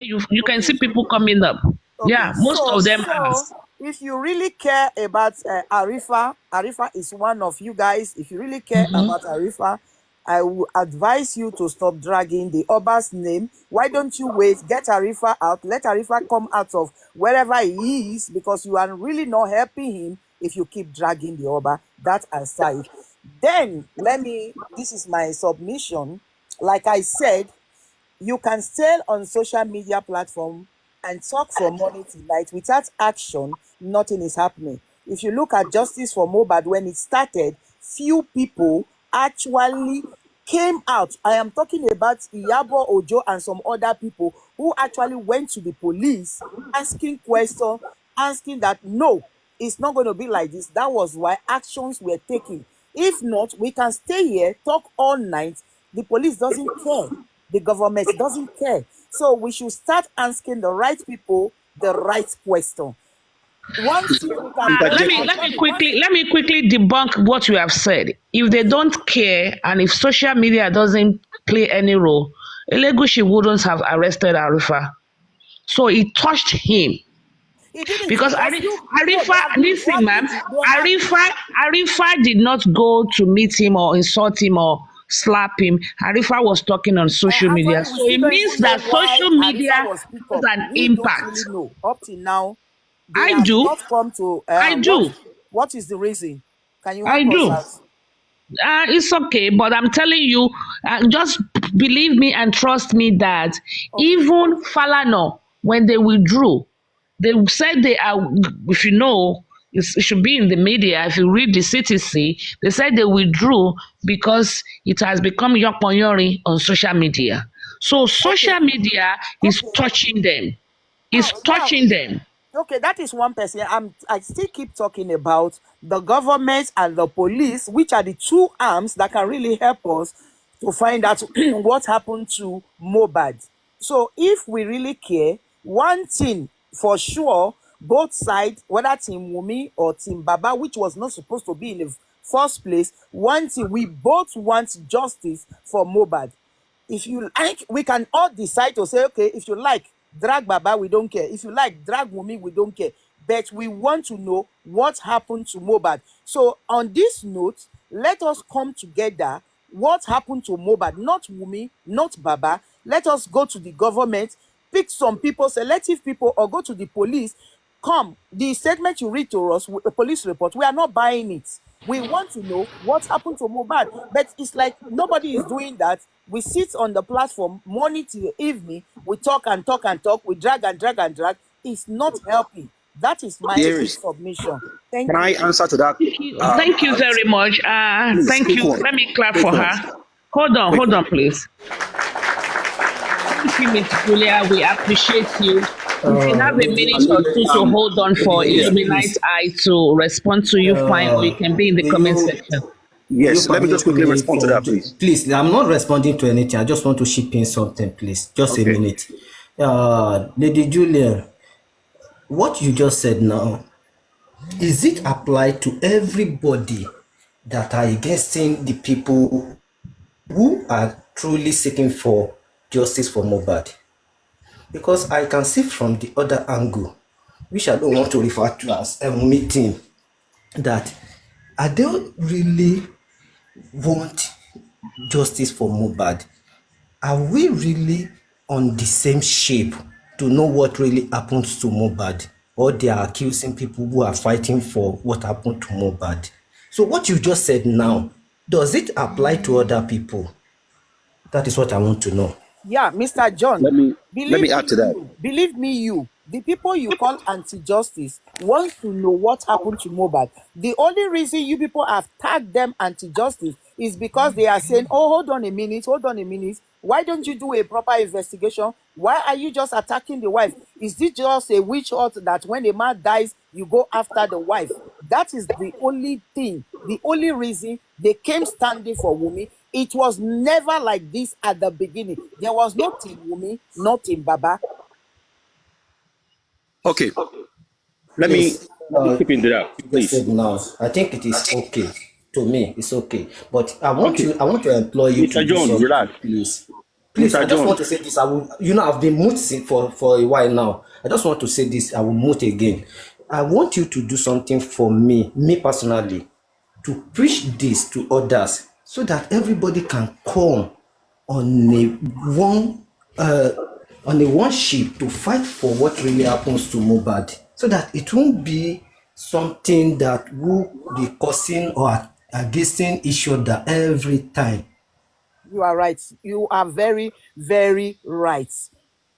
you can Okay. see people coming up. Okay. Yeah, most of them are. So if you really care about Arifa is one of you guys. If you really care about Arifa, I will advise you to stop dragging the Oba's name. Why don't you wait? Get Arifa out. Let Arifa come out of wherever he is, because you are really not helping him if you keep dragging the Oba. That aside. Then this is my submission. Like I said, you can stay on social media platform and talk from morning to night without action. Nothing is happening. If you look at Justice for Mohbad, when it started, few people actually came out. I am talking about Iyabo Ojo and some other people who actually went to the police asking questions, asking that no, it's not going to be like this. That was why actions were taken. If not, we can stay here, talk all night. The police doesn't care. The government doesn't care. So we should start asking the right people the right question. One thing we can Mr. point Jake, out, Let me quickly debunk what you have said. If they don't care and if social media doesn't play any role, Elegushi wouldn't have arrested Arifa. So it touched him. he didn't. Because He was still, no, they Arifa, have been listen, ma'am, dragging it. They have been. Arifa did not go to meet him or insult him or slap him. Arifa was talking on social media. Actually, we So still it don't means even know that why social media Arifa was picked has up. an We don't impact. really know. Up till now, they I have do. not come to I do. what is the reason? Can you I help us do. out? It's okay, but I'm telling you, just believe me and trust me that Okay. even Falano, when they withdrew, they said they are, if you know, it should be in the media. If you read the CTC, they said they withdrew because it has become yokponyori on social media. So Okay. social media is Okay. touching them. It's Now, touching them. okay, that is one person. I still keep talking about the government and the police, which are the two arms that can really help us to find out what happened to Mohbad. So if we really care, one thing for sure, both sides, whether Team Wumi or Team Baba, which was not supposed to be in the first place, one thing, we both want justice for Mohbad. If you like, we can all decide to say, okay, if you like, drag Baba, we don't care. If you like, drag Wumi, we don't care. But we want to know what happened to Mohbad. So on this note, let us come together. What happened to Mohbad? Not Wumi, not Baba. Let us go to the government, pick some people, selective people, or go to the police. Come, the statement you read to us, a police report, we are not buying it. We want to know what happened to Mohbad. But it's like nobody is doing that. We sit on the platform morning till evening. We talk and talk and talk. We drag and drag and drag. It's not helping. That is my there quick is. submission. Can Thank I you. answer to that? Thank you very much. Please, Thank quick you. one. Let me clap Quick for one. her. Quick Hold one. on, please. Thank you, Miss Julia. We appreciate you. If you have a Lady minute or Juliet, two to hold on for Lady Juliet, Illuminate please. Eye to respond to you, fine, or you can be in the comment Will section. you Yes, let me just permit quickly me respond to for that, please. please? I'm not responding to anything. I just want to ship in something, please. Just a Okay. minute. Lady Julia, what you just said now, is it applied to everybody that are against the people who are truly seeking for justice for Mohbad? Because I can see from the other angle, which I don't want to refer to as a meeting, that I don't really want justice for Mohbad. Are we really on the same shape to know what really happens to Mohbad? Or they are accusing people who are fighting for what happened to Mohbad? So what you just said now, does it apply to other people? That is what I want to know. Yeah, Mr. John, Let me add to that. believe me, the people you call anti-justice want to know what happened to Mohbad. The only reason you people have tagged them anti-justice is because they are saying, oh, hold on a minute. Why don't you do a proper investigation? Why are you just attacking the wife? Is this just a witch hunt that when a man dies, you go after the wife? That is the only thing, the only reason they came standing for Wumi. It was never like this at the beginning. There was no Team Wumi, no Team Baba. Okay. Let me Yes, let me chip into that, you just please. said now. I think it is okay. To me, it's okay. But I want Okay. you, I want to employ you to Mr. do John, something, relax. please. Please, Mr. I just John. want to say this. I will, I've been mute for a while now. I just want to say this. I will mute again. I want you to do something for me personally, to preach this to others so that everybody can come on a one ship to fight for what really happens to Mohbad, so that it won't be something that will be causing or against each other every time. You are right. You are very, very right.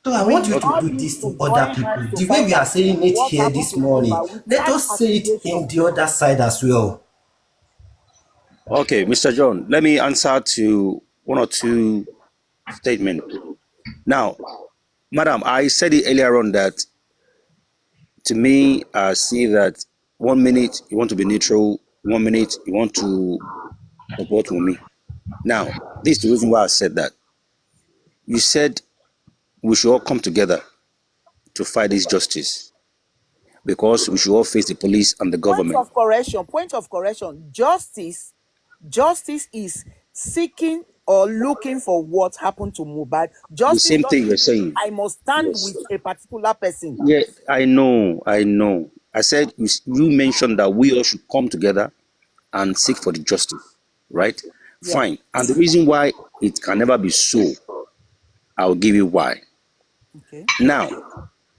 So I want you to do this to other people. The way we are saying it here this morning, let us say it in the other side as well. Okay, Mr. John, let me answer to one or two statements. Now, Madam, I said it earlier on that to me, I see that 1 minute you want to be neutral, 1 minute you want to support me. Now, this is the reason why I said that. You said we should all come together to fight this justice because we should all face the police and the government. Point of correction. Justice is seeking or looking for what happened to Mohbad. The same thing you're saying. I must stand with a particular person. Yeah, I know. I said you mentioned that we all should come together and seek for the justice, right? Yeah. Fine. And the reason why it can never be so, I'll give you why. Okay. Now,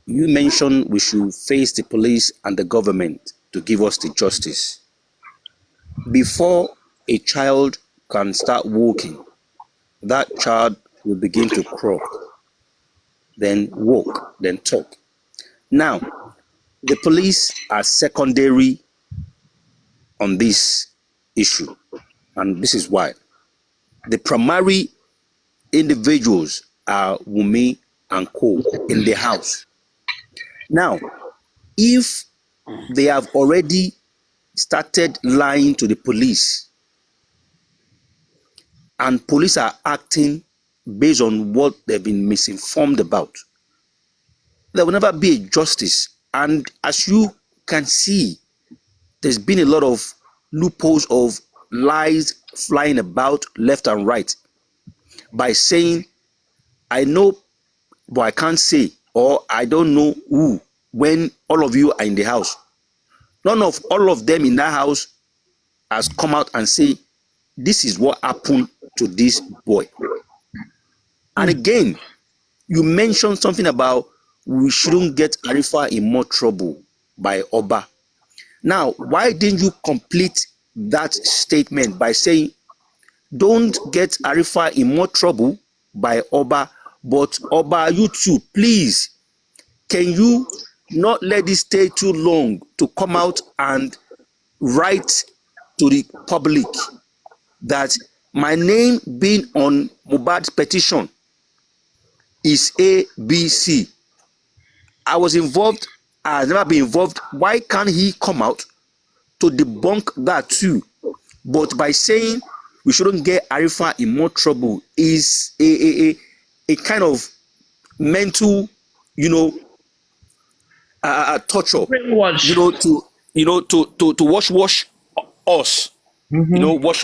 you mentioned we should face the police and the government to give us the justice. Before a child can start walking, that child will begin to crawl, then walk, then talk. Now, the police are secondary on this issue, and this is why. The primary individuals are Wunmi and Co in the house. Now, if they have already started lying to the police, and police are acting based on what they've been misinformed about, there will never be a justice. And as you can see, there's been a lot of loopholes of lies flying about left and right by saying, I know, but I can't say, or I don't know who, when all of you are in the house. None of all of them in that house has come out and say, this is what happened to this boy. And again, you mentioned something about we shouldn't get Arifa in more trouble by Oba. Now, why didn't you complete that statement by saying, don't get Arifa in more trouble by Oba, but Oba, you too, please, can you not let this stay too long to come out and write to the public that my name being on Mohbad's petition is ABC. I was involved, I have never been involved. Why can't he come out to debunk that too? But by saying we shouldn't get Arifa in more trouble is a kind of mental, torture, to wash us,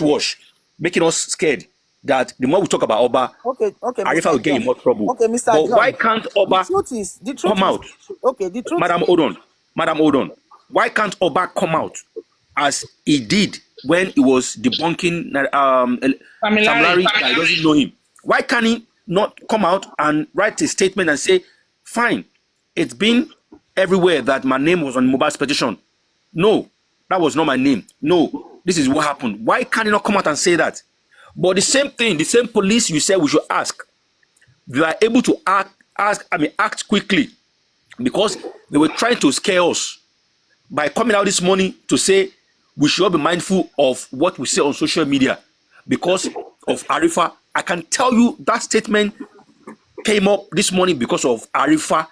wash, making us scared that the more we talk about Oba, Arifa will get in more trouble. Okay, Mr. But John, why can't Oba come out? Okay, the truth. Madam, hold on. Why can't Oba come out as he did when he was debunking Sam Larry that doesn't know him? Why can't he not come out and write a statement and say, fine, it's been everywhere that my name was on Mohbad's petition. No, that was not my name. No, this is what happened. Why can't he not come out and say that? But the same thing, the same police you said we should ask, they are able to act quickly, because they were trying to scare us by coming out this morning to say we should all be mindful of what we say on social media because of Arifa. I can tell you that statement came up this morning because of Arifa,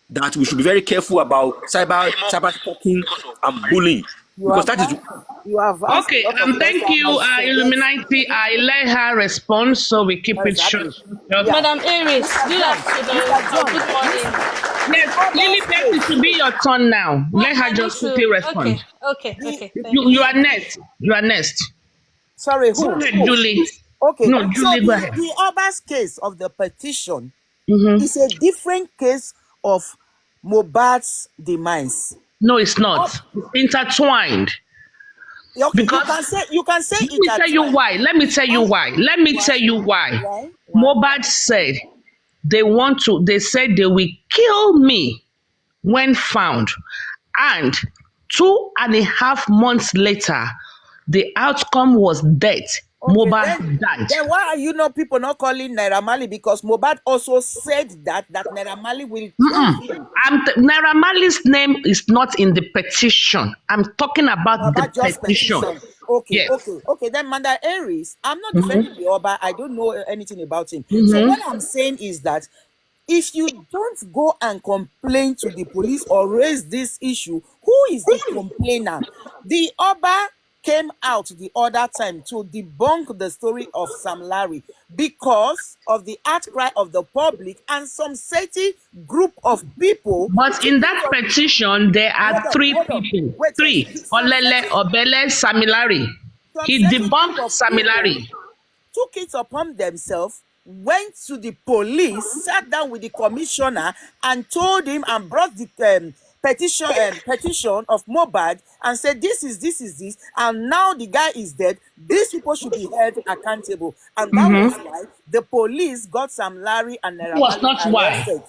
that we should be very careful about cyber stalking and bullying. Because that is okay. Thank you, Illuminati. I let her respond, so we keep it short. Yeah. Madam Aries, good morning. Yes, Lily, it should be your turn now. Let her just quickly respond. Okay. You are next. You are next. Sorry, who? Julie. Okay, No, so Julie, go ahead. the Oba's case of the petition Mm-hmm. is a different case of Mohbad's demise. No, it's not. It's intertwined. Okay, Because you can say let it me at tell you times. why. Let me tell you why. Let me tell you why. Why? Mohbad said they said they will kill me when found. And 2.5 months later, the outcome was death. Mohbad died. Then why are you people not calling Naira Marley? Because Mohbad also said that Naira Marley will kill him. Naira Marley's name is not in the petition. I'm talking about the petition. Okay, Yes. okay. Then Manda Aries, I'm not defending the Oba. I don't know anything about him. So what I'm saying is that if you don't go and complain to the police or raise this issue, who is the complainer? The Oba came out the other time to debunk the story of Sam Larry because of the outcry of the public and some certain group of people. But in that petition, there are three people. Three. Olele, Obele, Samilari. He debunked Samilari. Took it upon themselves, went to the police, sat down with the commissioner and told him and brought the petition of Mohbad and said this is this, and now the guy is dead. These people should be held accountable, and that was why the police got Sam Larry and Naira Marley was not arrested. why.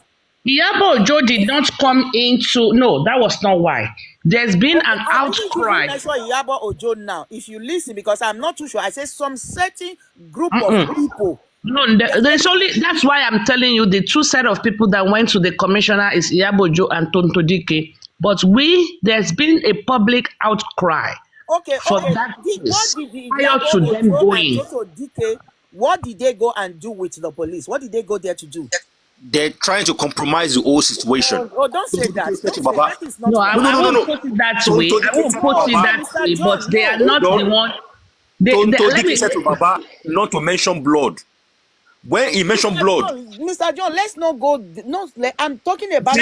Iyabo Ojo did not come into. No, that was not why. There's been an outcry. I saw Iyabo Ojo now. If you listen, because I'm not too sure, I say some certain group of people. No, there's only. That's why I'm telling you the two set of people that went to the commissioner is Iyabo Ojo and Tonto Dike. But there's been a public outcry. For that prior to them going. What did they go and do with the police? What did they go there to do? They're trying to compromise the whole situation. Oh, don't say that. No, I won't put it that way. I won't put it that way, but they are not the one. Tonto said to Baba not to mention blood. When he mentioned blood, Mr. John, let's not go. No, I'm talking about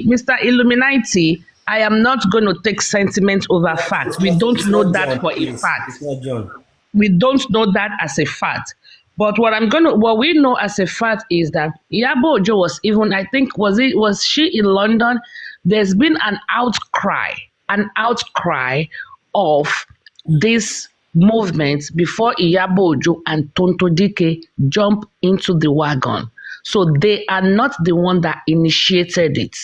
Mr. Illuminati. I am not going to take sentiment over fact. We don't know that for a fact. We don't know that as a fact. But what we know as a fact is that Iyabo Ojo was even, I think, was she in London? There's been an outcry of this movement before Iyabo Ojo and Tonto Dike jump into the wagon. So they are not the one that initiated it.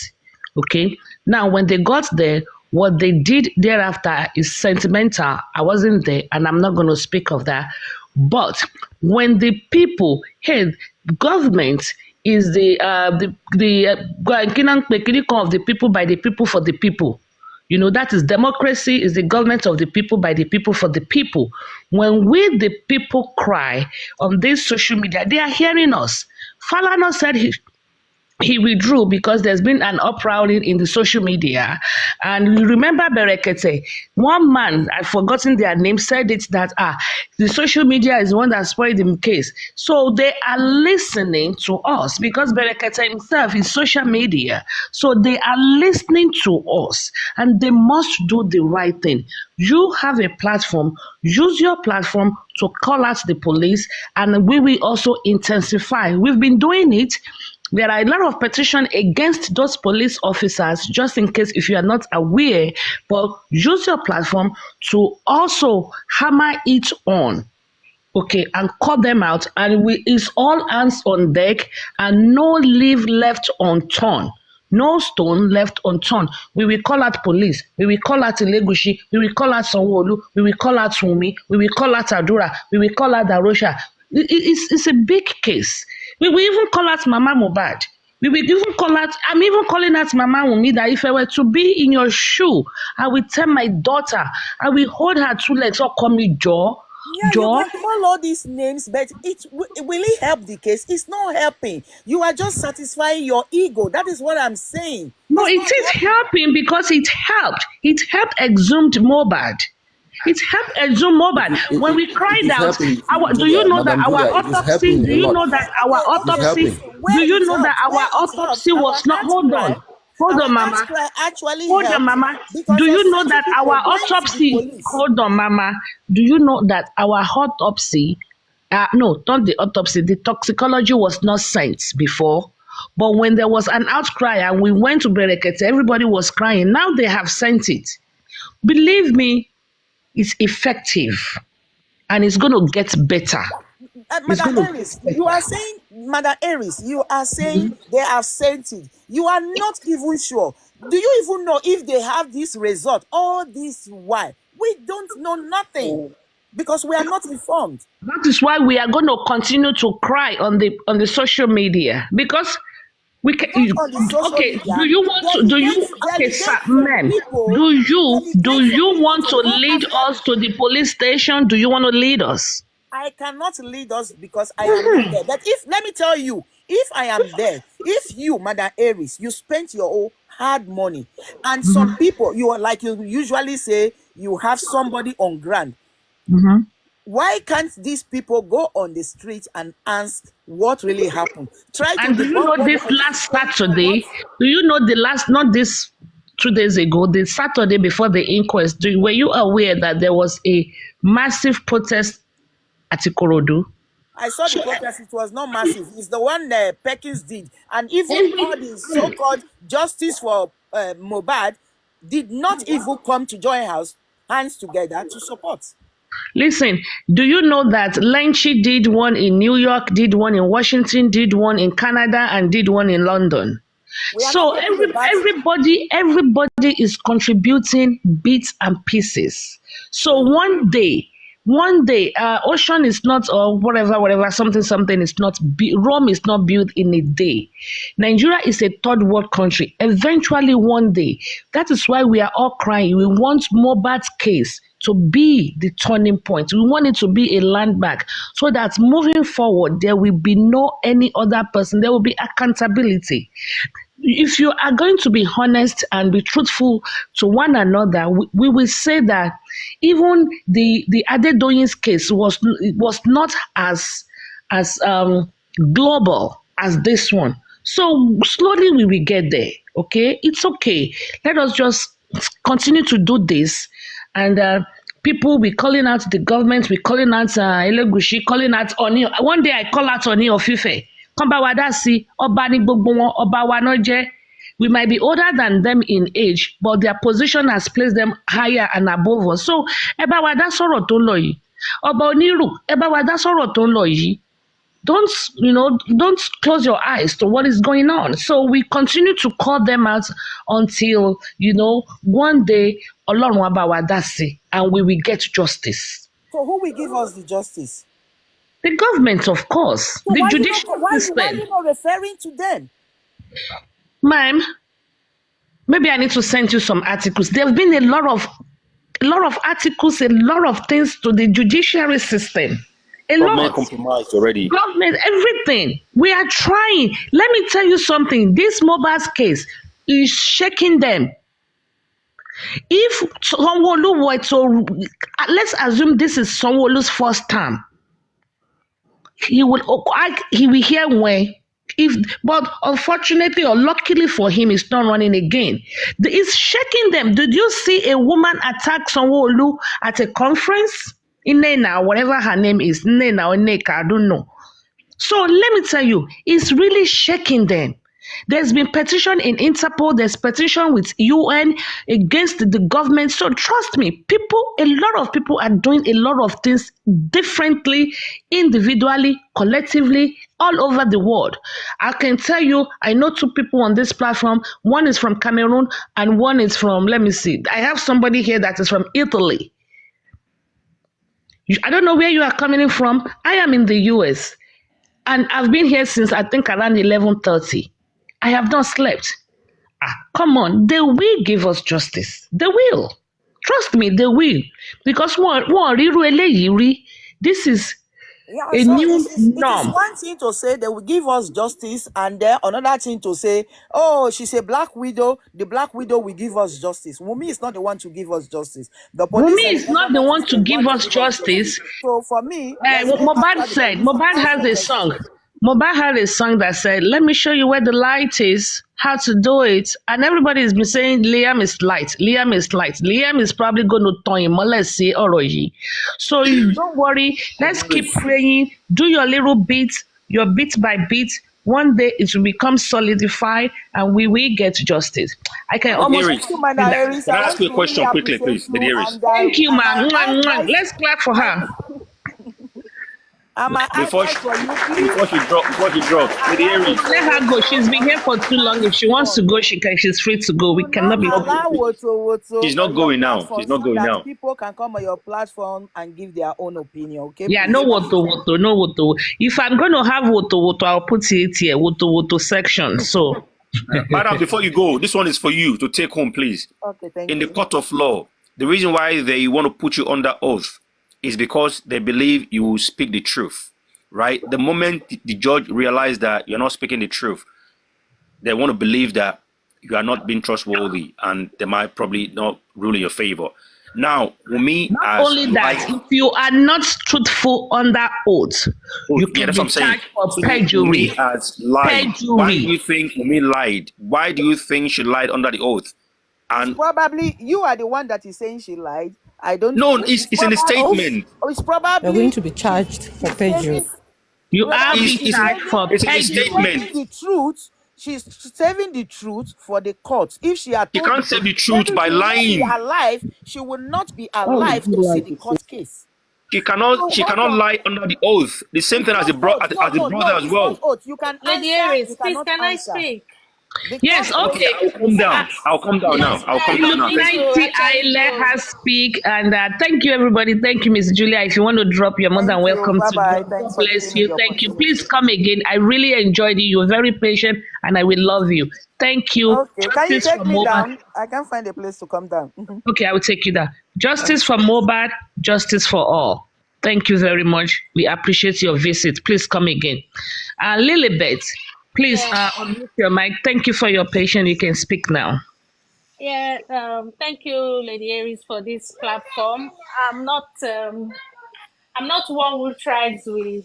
Okay. Now, when they got there, what they did thereafter is sentimental. I wasn't there, and I'm not going to speak of that. But when the people, government is the of the people, by the people, for the people. You know, that is democracy, is the government of the people, by the people, for the people. When we, the people, cry on this social media, they are hearing us. Falana said he withdrew because there's been an uprowing in the social media. And you remember Berekete, one man, I've forgotten their name, said it that the social media is the one that spoiled the case. So they are listening to us because Berekete himself is social media. So they are listening to us and they must do the right thing. You have a platform, use your platform to call out the police, and we will also intensify. We've been doing it. There are a lot of petitions against those police officers, just in case if you are not aware, but use your platform to also hammer it on, okay, and call them out. And it's all hands on deck and no leave left unturned. No stone left unturned. We will call out police. We will call out Ilegushi. We will call out Sanwo-Olu. We will call out Wunmi. We will call out Adura. We will call out Darosha. It's a big case. We will even call out Mama Mohbad. We will even call out, I'm even calling out Mama Wunmi, that if I were to be in your shoe, I will tell my daughter, I will hold her two legs or call me Joe. Yeah, you can call all these names, but will it help the case? It's not helping. You are just satisfying your ego. That is what I'm saying. No, it is helping because it helped. It helped exhumed Mohbad. It helped exhume Mohbad. When we cried out, do you know that our autopsy? Do you know that our autopsy? Do you know that our autopsy was not? Hold on. Hold our on, Mama. outcry actually Hold on, helped Mama. because Do you know certain that people our went to the autopsy? police. Hold on, Mama. Do you know that our autopsy? No, not the autopsy. The toxicology was not sent before. But when there was an outcry and we went to Berekete, everybody was crying. Now they have sent it. Believe me, it's effective and it's going to get better. It's Madam going to Aries, get you are better. saying, Madam Aries, you are saying they have sent it. You are not even sure. Do you even know if they have this result? All this why? We don't know nothing because we are not informed. That is why we are going to continue to cry on the social media because we can. Not on the social Okay, media. do you want to? Do you? Okay, sir, Delegate some ma'am. people. Do Delegate some you people want to to go lead after. us to the police station? Do you want to lead us? I cannot lead us because I am not there. But if, let me tell you, if I am there, if you, Madam Aries, you spent your own hard money, and some people, you are like you usually say, you have somebody on ground. Why can't these people go on the street and ask what really happened? Try to And do you debunk know what this the last politicians or what. Saturday? Do you know the last? Not this 2 days ago. The Saturday before the inquest. Were you aware that there was a massive protest at Ikorodu? I saw the protest. It was not massive. It's the one Perkins did. And even all the Every so-called justice for Mohbad did not even come to join hands together to support. Listen, do you know that Lenchi did one in New York, did one in Washington, did one in Canada, and did one in London? We are So not talking about everybody is contributing bits and pieces. So one day, ocean is not, or whatever, something is not. Rome is not built in a day. Nigeria is a third world country. Eventually, one day, that is why we are all crying. We want Mohbad's case to be the turning point. We want it to be a landmark so that moving forward, there will be no any other person. There will be accountability. If you are going to be honest and be truthful to one another, we will say that even the Adedoyin's case was not as global as this one. So slowly we will get there. Okay, it's okay. Let us just continue to do this, and people be calling out the government, be calling out Elegushi, calling out Oni. One day I call out Oni of Ife. Come bá wa dá sí, ọba ní gbogbo wọn, ọba wa náà jẹ́. We might be older than them in age, but their position has placed them higher and above us. So ẹ bá wa dá sọ̀rọ̀ tó ń lọ yìí. Ọba onírù, ẹ bá wa dá sọ̀rọ̀ tó ń lọ yìí. Don't close your eyes to what is going on. So we continue to call them out until, one day Ọlọ́run á bá wa dá sí and we will get justice. So who will give us the justice? The government, of course. So the judicial why system. are you not referring to them? Ma'am, maybe I need to send you some articles. There have been a lot of articles, a lot of things to the judiciary system. Government compromised already. Government, everything. We are trying. Let me tell you something. This Mohbad's case is shaking them. If Sanwo-Olu were to, let's assume this is Sanwo-Olu's first term, he will hear when. But unfortunately or luckily for him, he's not running again. It's shaking them. Did you see a woman attack Sanwo-Olu at a conference? Inena, whatever her name is, Nena or Neka, I don't know. So let me tell you, it's really shaking them. There's been petition in Interpol, there's petition with UN against the government. So trust me, a lot of people are doing a lot of things differently, individually, collectively, all over the world. I can tell you, I know 2 people on this platform. One is from Cameroon and one is from, let me see, I have somebody here that is from Italy. I don't know where you are coming from. I am in the US and I've been here since I think around 11:30. I have not slept. Come on, they will give us justice. They will. Trust me, they will. Because this is a new norm. It is one thing to say they will give us justice, and then another thing to say, oh, she's a black widow. The black widow will give us justice. Wunmi is not the one to give us justice. Wunmi is not the one to give us justice. So for me, Mohbad has a song. Mohbad had a song that said, "Let me show you where the light is, how to do it," and everybody's been saying Liam is light. Liam is light. Liam is probably going to turn him. Let's see, Oroyi. So you don't worry. Let's keep praying. Do your little bit, your bit by bit. One day it will become solidified, and we will get justice. I can almost. Iris, Thank you, Madam Iris. can I I ask want you a to question really quickly, please, appreciate Lady you. Iris? And Thank you, ma'am. I advise, Let's clap for her. I'm Before advice she, for you, before she drops, Lady Iris. Let her go. She's been here for too long. If she wants to go, she can. She's free to go. We cannot be. allow Woto She's not on your going now. platform She's not so going that now. people can come on your platform and give their own opinion. Okay? Yeah, Please. no woto, no woto. If I'm going to have woto, I'll put it here, woto section. So, Madam, before you go, this one is for you to take home, please. Okay, thank In you. the court of law, the reason why they want to put you under oath is because they believe you will speak the truth, right? The moment the judge realizes that you're not speaking the truth, they want to believe that you are not being trustworthy, and they might probably not rule in your favor. Now, Wunmi, not as only that, if you are not truthful under oath, you can that's be what I'm saying. charged for So perjury. Wunmi has lied. Perjury. Why do you think Wunmi lied? Why do you think she lied under the oath? And Probably you are the one that is saying she lied. I don't no, know. it's in the statement. It's probably You're going to be charged for perjury. You are It's- being it's- charged for it's in the perjury. statement. the truth. She's saving the truth for the court. If she had She told can't say the truth by she will not be lying. alive, she will not be alive to see the court case. She cannot lie under the oath. The same thing as the brother as well. You can Lady answer, Aries, you please cannot can I answer. speak? The Yes, court- okay. I'll come down now. I'll come down now. I let her speak, and thank you, everybody. Thank you, Miss Julia. If you want to drop, you're more than Thank you. welcome to. Bye-bye. God Thanks for bless giving me you. the Thank you. opportunity. Please come again. I really enjoyed you. You're very patient, and I will love you. Thank you. Okay, can you Justice take for me Mohbad. down? I can't find a place to come down. Okay, I will take you down. Justice for Mohbad, justice for all. Thank you very much. We appreciate your visit. Please come again. Lilibet, please unmute your mic. Thank you for your patience. You can speak now. Yeah, thank you, Lady Aries, for this platform. I'm not one who thrives in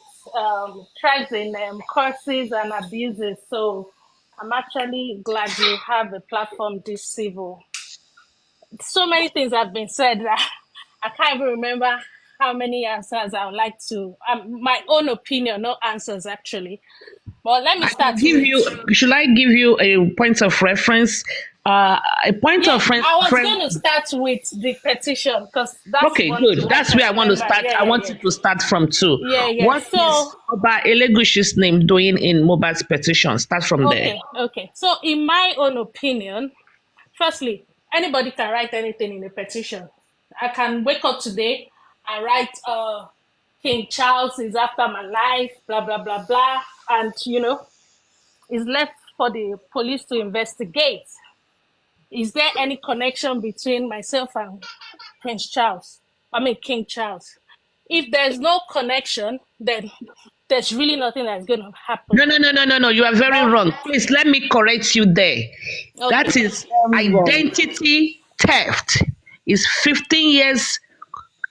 curses and abuses. So I'm actually glad you have a platform this civil. So many things have been said that I can't even remember how many answers I would like to. My own opinion, no answers actually. But let me start. Should I give you a point of reference? A point of reference. I was going to start with the petition because that's Okay, good. That's where I want to start. I want you to start from too. Yeah. What is Oba Elegushi's name doing in Mohbad's petition? Start from there. Okay. So, in my own opinion, firstly, anybody can write anything in a petition. I can wake up today and write, King Charles is after my life, blah, blah, blah, blah. And, it's left for the police to investigate. Is there any connection between myself and King Charles? If there's no connection, then there's really nothing that's going to happen. No. You are very wrong. Please let me correct you there. Okay. That is identity theft. Is 15 years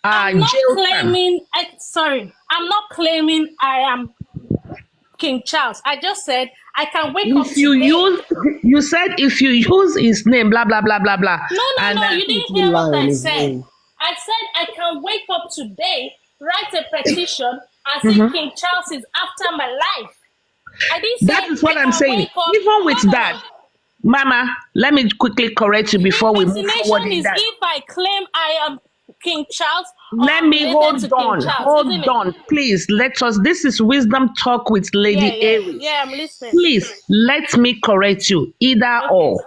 I'm not jail claiming. I'm not claiming I am King Charles. I just said I can wake up today. You said if you use his name, blah blah blah blah blah. No, you didn't hear what I said. I said I can wake up today, write a petition, and say King Charles is after my life. I didn't say that is what I'm saying. Even with that, Mama, let me quickly correct you before we move forward in that. If I claim I am King Charles, let me hold on, please. This is wisdom talk with Lady Aries. Yeah, I'm listening. Please let me correct you. Either or.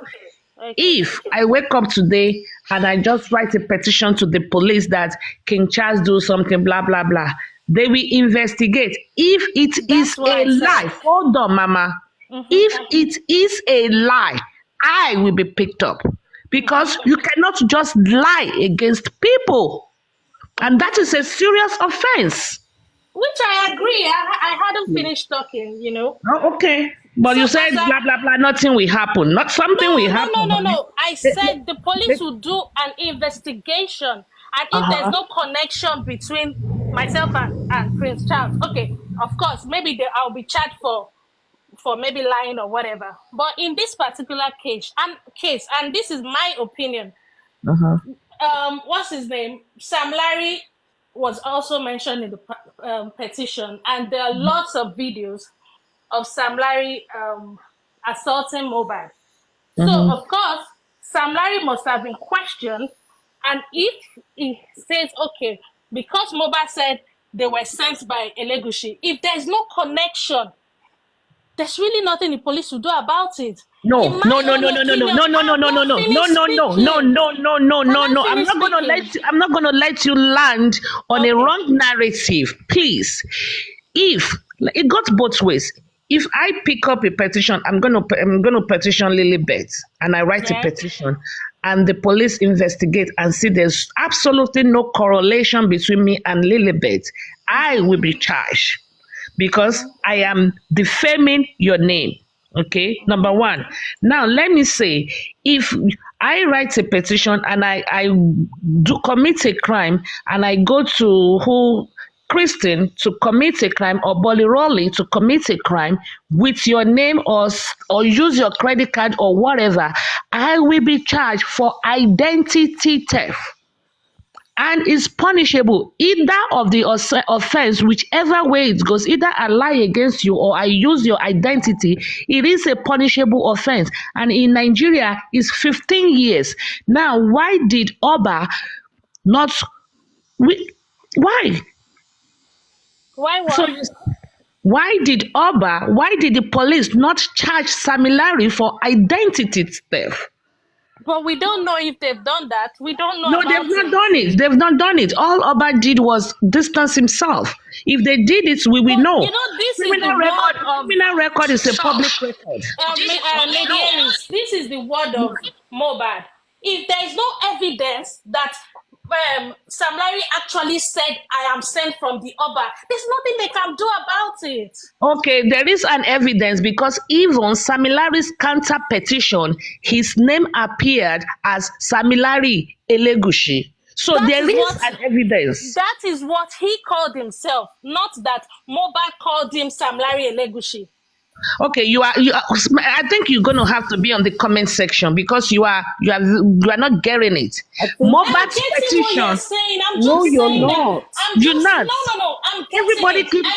Okay. If I wake up today and I just write a petition to the police that King Charles do something, blah blah blah, they will investigate. If it is a lie, hold on, Mama. If it is a lie, I will be picked up. Because you cannot just lie against people. And that is a serious offense. Which I agree. I hadn't finished talking, Oh, okay. But you said blah, blah, blah, nothing will happen. Not something will happen. No. I said the police will do an investigation. And if there's no connection between myself and Prince Charles. Okay, of course, maybe I'll be charged for maybe lying or whatever. But in this particular and this is my opinion, Uh-huh. what's his name? Sam Larry was also mentioned in the petition, and there are lots of videos of Sam Larry assaulting Mohbad. So, Mm-hmm. of course, Sam Larry must have been questioned. And if he says, okay, because Mohbad said they were sent by Elegushi, if there's no connection, there's really nothing the police will do about it. No, In my no, no, own no, no, no, no, opinion, no, no, no, I'm no, no, not no, no, finished no, no, no, speaking. no, no, no, no, Can no. I I'm finish not gonna speaking? let you, I'm not gonna let you land on a Okay. wrong narrative, please. If it goes both ways. If I pick up a petition, I'm gonna petition Lilibet, and I write a Yeah. petition, and the police investigate and see there's absolutely no correlation between me and Lilibet, I will be charged because I am defaming your name. Okay, number one. Now, let me say, if I write a petition and I do commit a crime and I go to Christine to commit a crime or Boliroli to commit a crime with your name or use your credit card or whatever, I will be charged for identity theft and is punishable either of the offense, whichever way it goes. Either I lie against you or I use your identity, it is a punishable offense, and in Nigeria is 15 years. Now, why did Oba not why Why so what? why did the police not charge Samilari for identity theft? But we don't know if they've done that. We don't know No, about they've not it. done it. They've not done it. All Oba did was distance himself. If they did it, we will But know. you know, this is the Criminal word record is a of public record. Lady Aries. This is the word of Mohbad. If there is no evidence that Sam Larry actually said, "I am sent from the Oba," there's nothing they can do about it. Okay, there is an evidence because even Samilari's counter petition, his name appeared as Samilari Elegushi. So That there is is what- an evidence. That is what he called himself, not that Mohbad called him Sam Larry Elegushi. Okay, I think you're going to have to be on the comment section because you are not getting it. I'm Mohbad's getting what petition. you're saying. I'm No, just you're saying not. that. I'm You're just, not. No. I'm getting Everybody it. keep I'm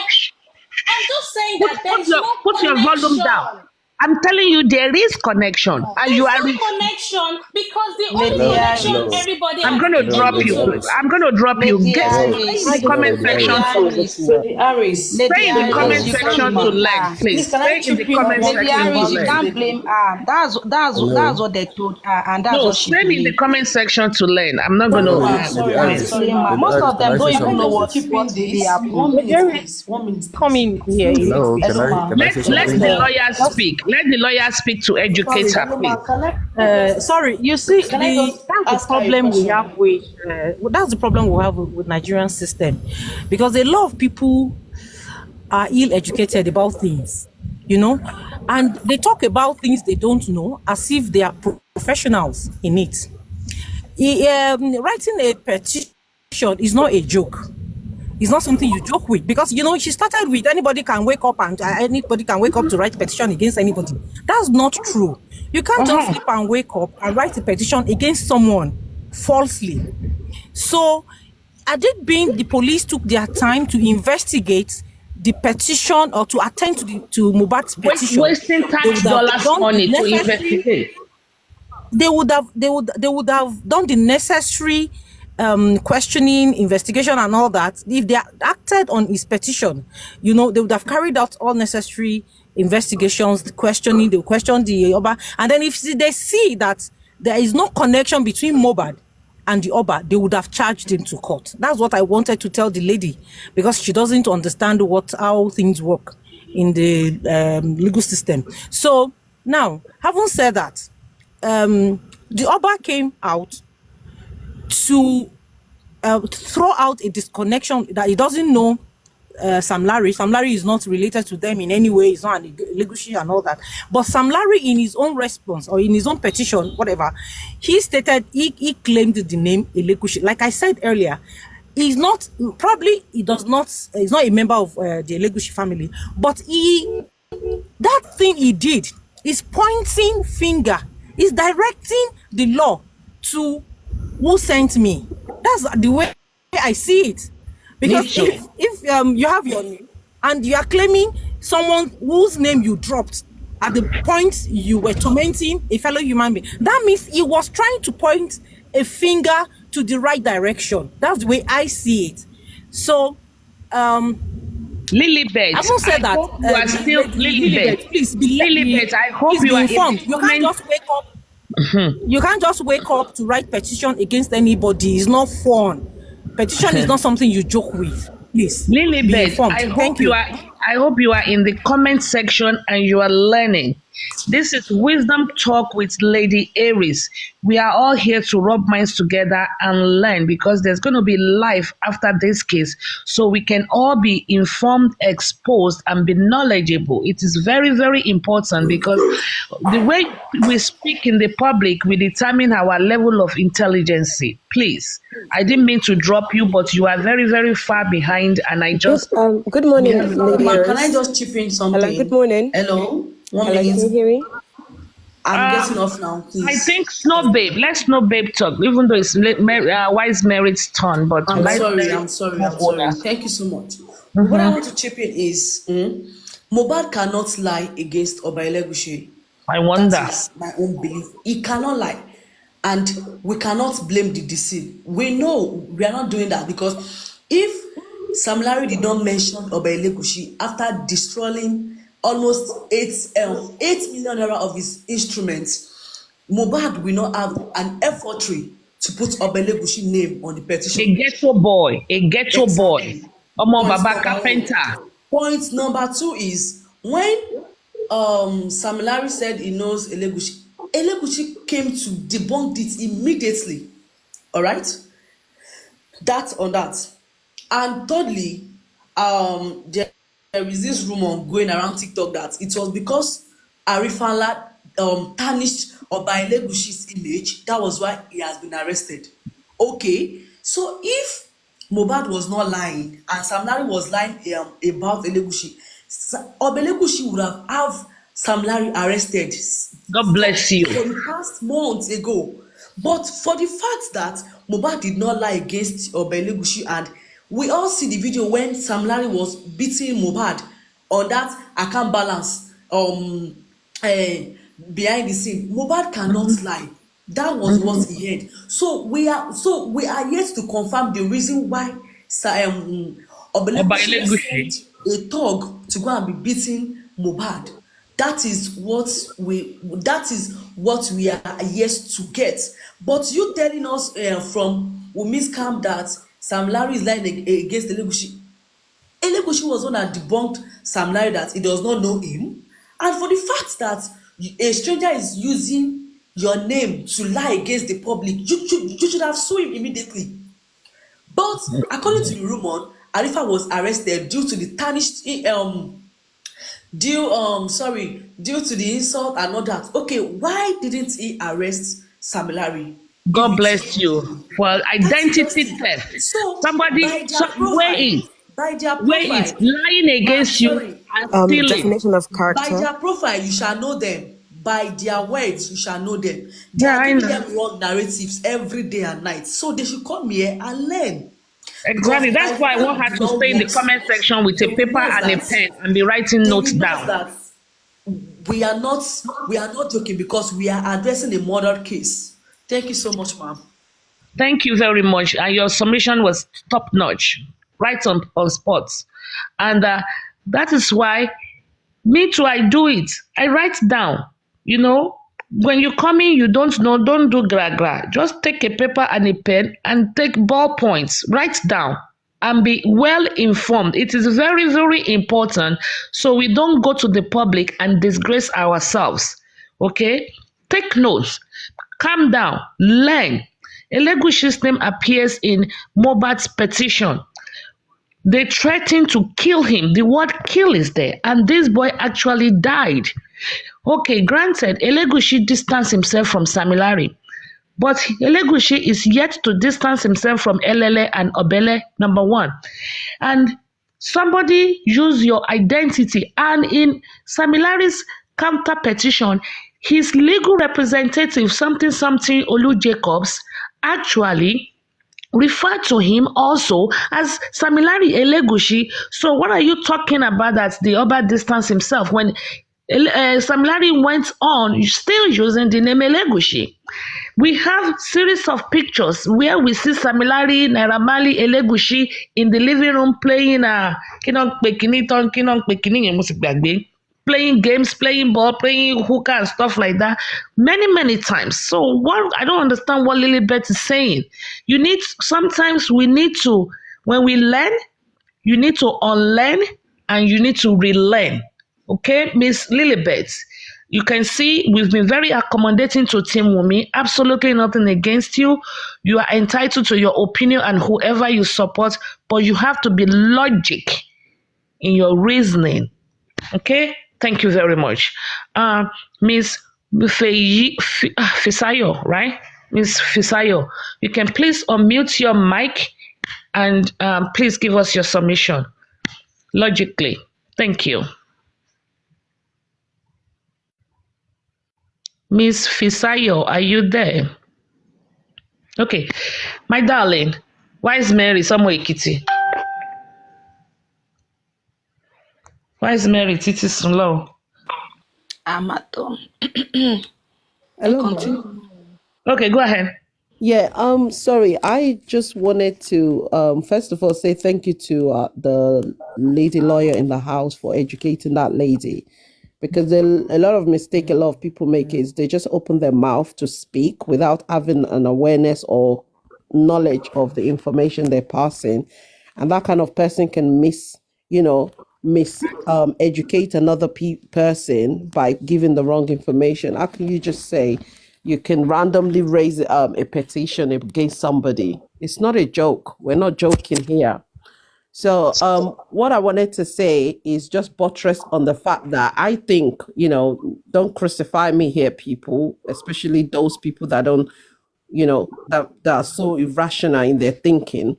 just saying put, that put there's your no put your volume down. connection. I'm telling you, there is connection, and There's you are. no connection because the only Lady connection Aries. everybody I'm has going to been drop able you. to. I'm going to drop you. Lady Get Aries. in the comment Lady section. Aries. Lady Aries. Lady Stay in the Aries, comment you section can't to blame learn, her. please. Please, can I Stay in chip the in on comment what Lady section to Aries, you learn. can't blame her. That's what they told her, and that's No, what she stay in the believed. comment section to learn. I'm not going Sorry, to. sorry, Can't sorry. blame her. Most of them don't Can even I know just chip in what really this? happened. 1 minute, Jerry, please. 1 minute, come please. in here. Hello, can Hello, I ma. can I say Let something? the lawyer speak. Let the lawyer speak to educate Sorry. her, Hello, please. ma. Can I? Sorry, you see, Can I just that's the ask her a problem we question? have with that's the problem we have with Nigerian system, because a lot of people are ill-educated about things, and they talk about things they don't know as if they are professionals in it. Writing a petition is not a joke. It's not something you joke with, because she started with anybody can wake up to write petition against anybody. That's not true. You can't just sleep and wake up and write a petition against someone falsely. So, had it been the police took their time to investigate the petition or to attend to Mohbad's petition, Wasting tax dollars money to investigate. they would have done the necessary questioning, investigation, and all that. If they acted on his petition, they would have carried out all necessary investigations, the questioning. They would question the Oba, and then if they see that there is no connection between Mohbad and the Oba, they would have charged him to court. That's what I wanted to tell the lady, because she doesn't understand how things work in the legal system. So now, having said that, the Oba came out to throw out a disconnection that he doesn't know Sam Larry. Sam Larry is not related to them in any way. He's not an Elegushi and all that. But Sam Larry, in his own response or in his own petition, whatever, he stated he claimed the name Elegushi. Like I said earlier, he's not, probably he does not, he's not a member of the Elegushi family, but that thing he did is pointing finger, is directing the law to who sent me. That's the way I see it. Because if you have your name and you are claiming someone whose name you dropped at the point you were tormenting a fellow human being, that means he was trying to point a finger to the right direction. That's the way I see it. So, Lilibet, I won't say that. You are still Lilibet. Please be Lilibet, I hope please you be are informed. You can't just wake up. You can't just wake up to write petition against anybody. It's not fun. Petition is not something you joke with. Please, be Lilibet, informed. Thank you. I hope you are in the comment section and you are learning. This is Wisdom Talk with Lady Aries. We are all here to rub minds together and learn, because there's going to be life after this case, so we can all be informed, exposed, and be knowledgeable. It is very, very important, because the way we speak in the public will determine our level of intelligence. Please, I didn't mean to drop you, but you are very, very far behind, and I just... Good morning, Lady Aries. Can I just chip in something? Hello, good morning. Hello? One Hello, minute. can you hear me? I'm getting off now, please. I think Snow Babe. Let Snow Babe talk, even though it's Wise Mary's turn. But I'm sorry. Thank you so much. What I want to chip in is Mohbad cannot lie against Oba Elegushi. I wonder. That is my own belief. He cannot lie. And we cannot blame the deceased. We know we are not doing that, because if Sam Larry did not mention Oba Elegushi after destroying almost 8 million naira of his instruments, Mohbad will not have an effortry to put Oba Elegushi name on the petition. A ghetto boy. Exactly. Omo Baba Carpenter. Point number 2 is when Sam Larry said he knows Elegushi, Elegushi came to debunk it immediately. All right? That's on that. And thirdly, there is this rumor going around TikTok that it was because Arifala tarnished Oba Elegushi's image. That was why he has been arrested. Okay, so if Mohbad was not lying and Sam Larry was lying about Elegushi, Oba Elegushi would have Sam Larry arrested. God bless you. For the past months ago. But for the fact that Mohbad did not lie against Oba Elegushi, and we all see the video when Sam Larry was beating Mohbad on that account balance behind the scene. Mohbad cannot lie. That was what he had. So we are yet to confirm the reason why Oba Elegushi sent a thug to go and be beating Mohbad. That is what we are yet to get. But you telling us from Wumi's camp that Sam Larry is lying against Elegushi. Elegushi was one that debunked Sam Larry that he does not know him. And for the fact that a stranger is using your name to lie against the public, you should have sued him immediately. But according to the rumor, Arifa was arrested due to the tarnished due to the insult and all that. Okay, why didn't he arrest Sam Larry? God bless you for identity theft. So Somebody wait, lying against you and stealing. Definition of character. By their profile, you shall know them. By their words, you shall know them. They Yeah, are I giving know. them wrong narratives every day and night. So they should come here and learn. Exactly. That's why I want her to stay in the comment section with a paper and a pen and be writing notes down. That we are not joking, because we are addressing a murder case. Thank you so much, ma'am. Thank you very much. And your submission was top notch, right on spot. And that is why me too, I do it. I write down, when you come in, you don't know, don't do gra. Just take a paper and a pen and take ballpoints, write down and be well informed. It is very, very important so we don't go to the public and disgrace ourselves. Okay? Take notes. Calm down, learn. Elegushi's name appears in Mohbad's petition. They threatened to kill him. The word kill is there. And this boy actually died. Okay, granted, Elegushi distanced himself from Sam Larry. But Elegushi is yet to distance himself from Elele and Obele, number one. And somebody use your identity. And in Samilari's counter petition, his legal representative, something Olu Jacobs, actually referred to him also as Samilari Elegushi. So what are you talking about that the Oba distanced himself when Samilari went on still using the name Elegushi? We have series of pictures where we see Samilari, Naira Marley, Elegushi in the living room playing playing games, playing ball, playing hookah and stuff like that many times. So what I don't understand what Lilibet is saying. Sometimes we need to, when we learn, you need to unlearn and you need to relearn. Okay, Miss Lilibet, you can see we've been very accommodating to Team Wumi. Absolutely nothing against you. You are entitled to your opinion and whoever you support, but you have to be logic in your reasoning. Okay, thank you very much. Miss Fisayo, right? Miss Fisayo, you can please unmute your mic and please give us your submission logically. Thank you. Miss Fisayo, are you there? Okay, my darling, why is Mary somewhere Ekiti? Why is Mary Titi slow? I'm at home. Hello, Continue. Okay, go ahead. Yeah, sorry. I just wanted to first of all say thank you to the lady lawyer in the house for educating that lady, because a lot of mistake a lot of people make is they just open their mouth to speak without having an awareness or knowledge of the information they're passing, and that kind of person can educate another person by giving the wrong information. How can you just say you can randomly raise a petition against somebody? It's not a joke. We're not joking here. So what I wanted to say is just buttress on the fact that I think, don't crucify me here, people, especially those people that don't, that are so irrational in their thinking.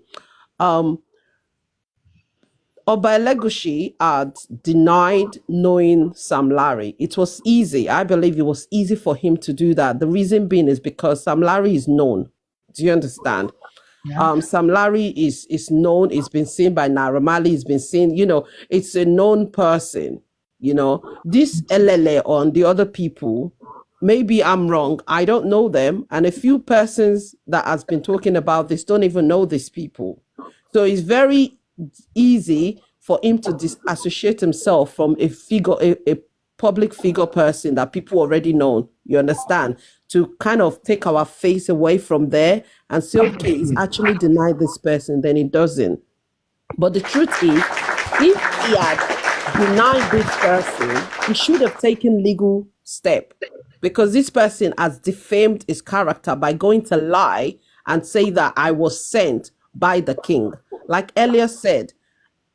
Oba Elegushi had denied knowing Sam Larry. It was easy. I believe it was easy for him to do that. The reason being is because Sam Larry is known. Do you understand? Yeah. Sam Larry is known. It's been seen by Naira Marley. It's been seen, it's a known person. This Elele on the other people, maybe I'm wrong. I don't know them. And a few persons that has been talking about this don't even know these people. So it's very easy for him to disassociate himself from a public figure person that people already know, you understand, to kind of take our face away from there and say, okay, he's actually denied this person, then he doesn't. But the truth is, if he had denied this person, he should have taken legal step, because this person has defamed his character by going to lie and say that I was sent by the king. Like earlier said,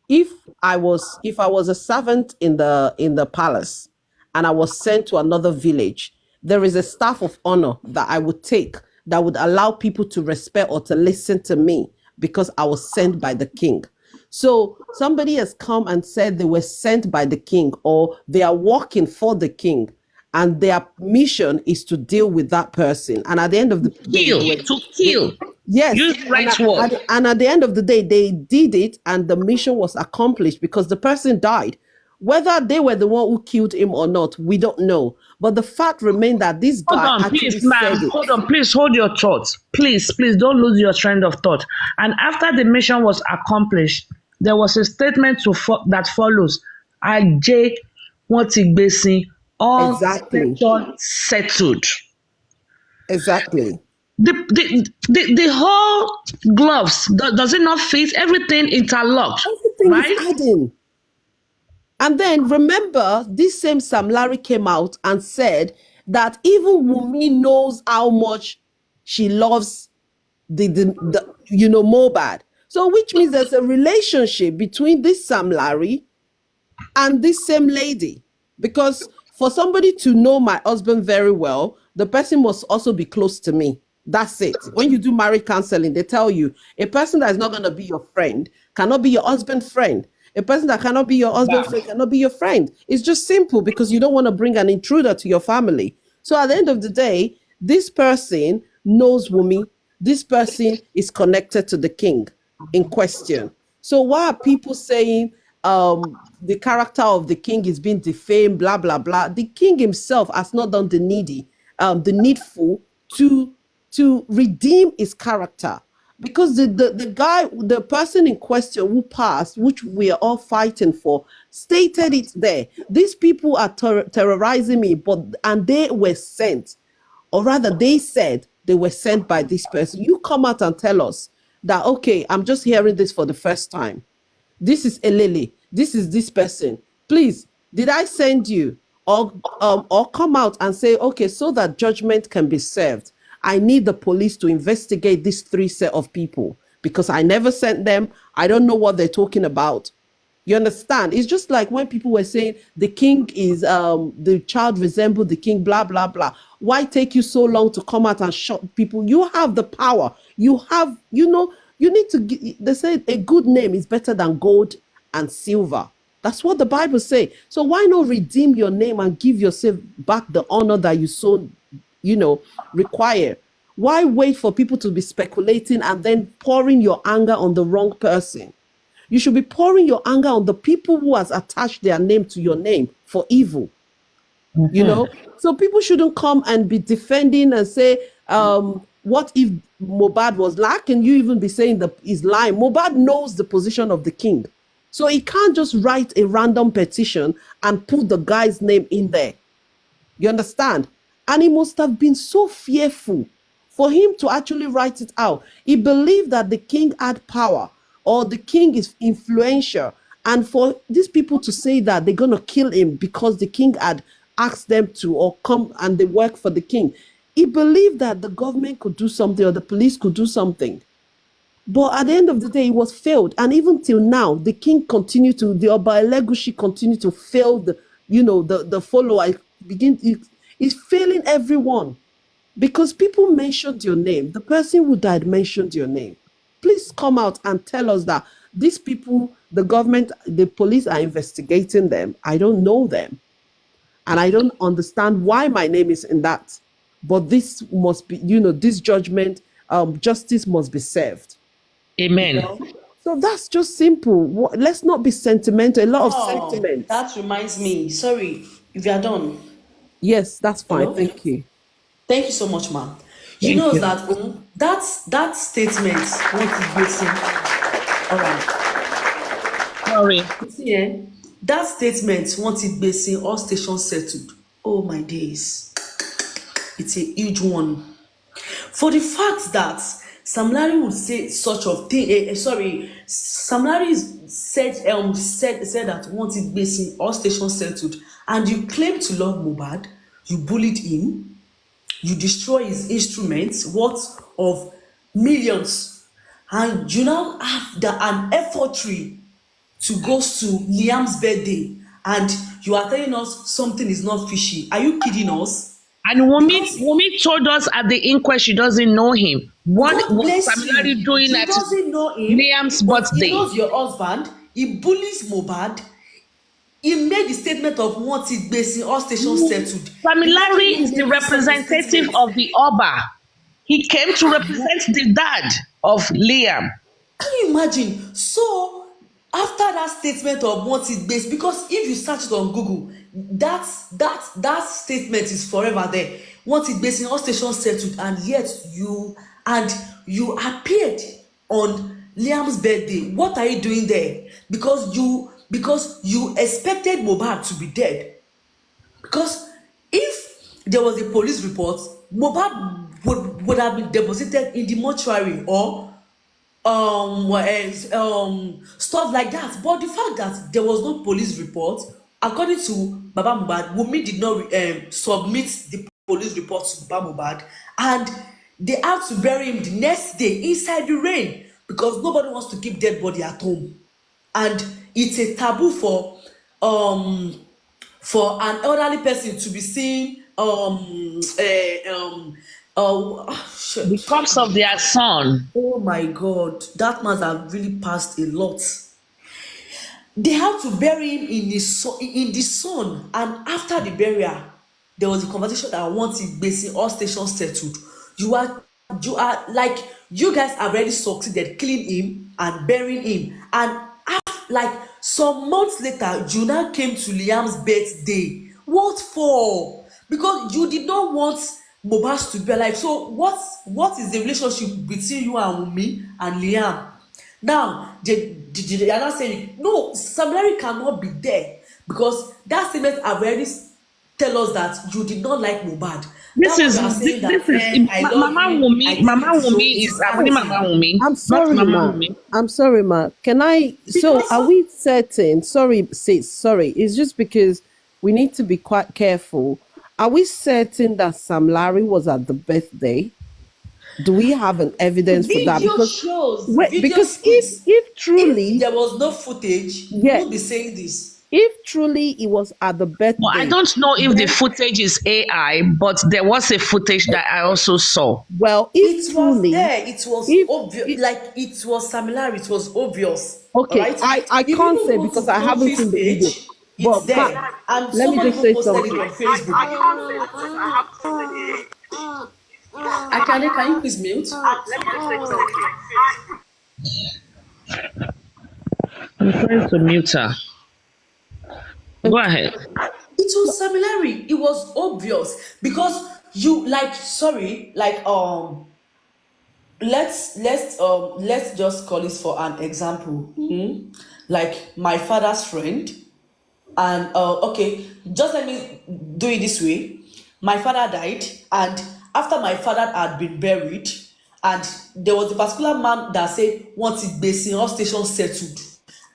if I was a servant in the palace and I was sent to another village, there is a staff of honor that I would take that would allow people to respect or to listen to me because I was sent by the king. So somebody has come and said they were sent by the king or they are working for the king, and their mission is to deal with that person. And at the end of the day, to kill. Yes. Use the right word. And at the end of the day, they did it and the mission was accomplished because the person died. Whether they were the one who killed him or not, we don't know. But the fact remained that this guy actually said it. Hold on, please hold your thoughts. Please don't lose your train of thought. And after the mission was accomplished, there was a statement that follows. Ajay Wontigbesi, all exactly settled. Exactly. The whole gloves, does it not fit? Everything interlocked. Everything right? is adding. And then remember, this same Sam Larry came out and said that even Wunmi knows how much she loves the Mohbad. So which means there's a relationship between this Sam Larry and this same lady. Because for somebody to know my husband very well, the person must also be close to me. That's it. When you do marriage counseling, they tell you a person that is not going to be your friend cannot be your husband's friend. A person that cannot be your husband's friend cannot be your friend. It's just simple because you don't want to bring an intruder to your family. So at the end of the day, this person knows Wumi. This person is connected to the king in question. So why are people saying the character of the king is being defamed, blah, blah, blah? The king himself has not done the needful to redeem his character. Because the person in question who passed, which we are all fighting for, stated it there. These people are terrorizing me, and they were sent, or rather, they said they were sent by this person. You come out and tell us that, okay, I'm just hearing this for the first time. This is Elele. This is this person. Please, did I send you? Or come out and say, okay, so that judgment can be served, I need the police to investigate these 3 set of people because I never sent them. I don't know what they're talking about. You understand? It's just like when people were saying the king is, the child resembled the king, blah, blah, blah. Why take you so long to come out and shut people? You have the power. You have, you need to, they say a good name is better than gold and silver. That's what the Bible says. So why not redeem your name and give yourself back the honor that you so, require? Why wait for people to be speculating and then pouring your anger on the wrong person? You should be pouring your anger on the people who has attached their name to your name for evil. So people shouldn't come and be defending and say, what if Mohbad was lying? Can you even be saying that he's lying? Mohbad knows the position of the king. So he can't just write a random petition and put the guy's name in there. You understand? And he must have been so fearful for him to actually write it out. He believed that the king had power or the king is influential. And for these people to say that they're going to kill him because the king had asked them to or come and they work for the king. He believed that the government could do something or the police could do something. But at the end of the day, it was failed. And even till now, the king continued to, the Oba Elegushi continued to fail the follower. It's failing everyone. Because people mentioned your name. The person who died mentioned your name. Please come out and tell us that these people, the government, the police are investigating them. I don't know them. And I don't understand why my name is in that. But this must be, this judgment, justice must be served. Amen. So that's just simple. Let's not be sentimental. A lot of sentiment. That reminds me. Sorry, if you are done. Yes, that's fine. Hello? Thank you. Thank you so much, ma'am. Thank you. That statement won't be waiting. All right. Sorry. See, that statement won't it be seen all stations settled. Oh my days. It's a huge one. For the fact that Sam Larry would say such a thing, Sam Larry said that once it basing all stations settled, and you claim to love Mohbad, you bullied him, you destroy his instruments worth of millions, and you now have an effortry to go to Liam's birthday, and you are telling us something is not fishy. Are you kidding us? And Wumi told us at the inquest she doesn't know him. What was Sam Larry doing at Liam's birthday? He knows your husband. He bullies Mohbad. He made the statement of what it basing all stations settled. Sam Larry is the representative of the Oba. He came to represent the dad of Liam. Can you imagine? So after that statement of what it based, because if you search it on Google, that statement is forever there. What it based in all stations settled, and yet you appeared on Liam's birthday. What are you doing there? Because you expected Mohbad to be dead. Because if there was a police report, Mohbad would have been deposited in the mortuary or stuff like that. But the fact that there was no police report, according to Baba Mohbad, Wunmi did not submit the police report to Baba Mohbad, and they had to bury him the next day inside the rain because nobody wants to keep dead body at home, and it's a taboo for an elderly person to be seen Oh, shit. Because of their son. Oh my God, that man have really passed a lot. They had to bury him in the sun, and after the burial, there was a conversation that once basically all stations settled. You are like you guys have already succeeded killing him and burying him, and like some months later, Juna came to Liam's birthday. What for? Because you did not want Mohbad to be alive. So what is the relationship between you and Wunmi and Liam? Now they are not saying no. Sam Larry cannot be there because that statement have already tell us that you did not like Mohbad. This That is one you are saying that I love Mama him, I Wunmi. take Mama it so Wunmi it is is Abuni Mama outing. Wunmi, I'm not sorry, Mama ma. Wunmi. I'm sorry, ma. Can I? So, Because are we certain? Sorry, sis. Sorry. It's just because we need to be quite careful. Are we certain that Sam Larry was at the birthday? Do we have an evidence for that? video Because shows, wait, video because speaks. if If truly, there was no footage, you yeah, won't be saying this. if truly it was at the Well, I birthday, don't know if the then footage is AI, but there was a footage that I also saw. well, if It was truly, there. It was if obvious. it, Like it was similar. It was obvious. All okay, right. I If you can't even say go because to I haven't Kofi's seen the video, page, it's but there, and let me somebody just even say posted it something. on Facebook. Can you please mute? I'm trying to mute her. Go ahead. It was similar. It was obvious because you like sorry like let's just call this for an example. Like my father's friend, and okay, just let me do it this way. My father died, and after my father had been buried, and there was a particular man that said once it based all stations settled,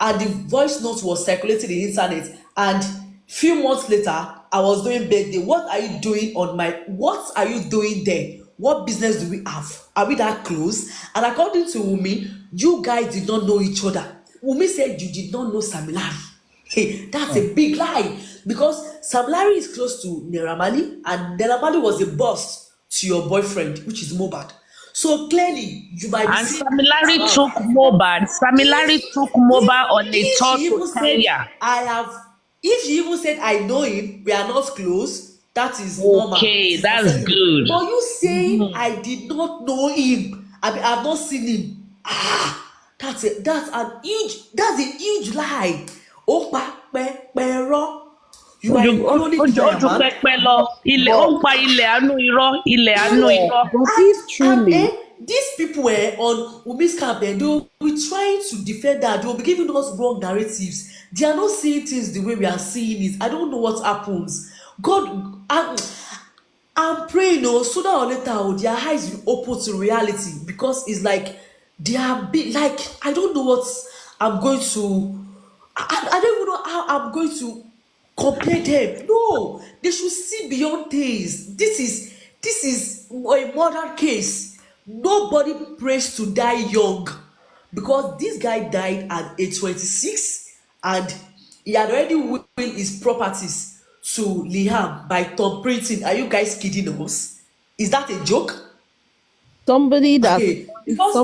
and the voice note was circulating the internet, and few months later I was doing birthday. What are you doing on my what are you doing there? What business do we have? Are we that close? And according to Wunmi, you guys did not know each other. Wunmi said you did not know Sam Larry. Hey, that's a big lie because Sam Larry is close to Naira Marley, and Naira Marley was a boss to your boyfriend, which is Mohbad. So clearly, you might be And saying, Samilari uh, took Mohbad. Samilari took Mohbad on a if tour she to even said Kenya. I have, if she even said I know him, we are not close. That is normal. Okay, It is that's acceptable. good. But you saying I did not know him, I've not seen him. That's a huge lie. Opa pero. You are a chronic liar, Ojú man. pẹpẹ lọ. Ilẹ̀ ó But ń pa ilẹ̀ àánú irọ́. Ilẹ̀ àánú And irọ́. but if truly, these people were on Wumi's camp, and they will be trying to defend that. They will be giving us wrong narratives. They are not seeing things the way we are seeing it. I don't know what happens. God, I'm praying, sooner or later, their eyes will open to reality because it's like they are like I don't know what I'm going to. I don't even know how I'm going to compare them. No, they should see beyond things. This is a modern case. Nobody prays to die young because this guy died at age 26 and he had already willed his properties to Liam by Tom Printing. Are you guys kidding us? Is that a joke? somebody that Because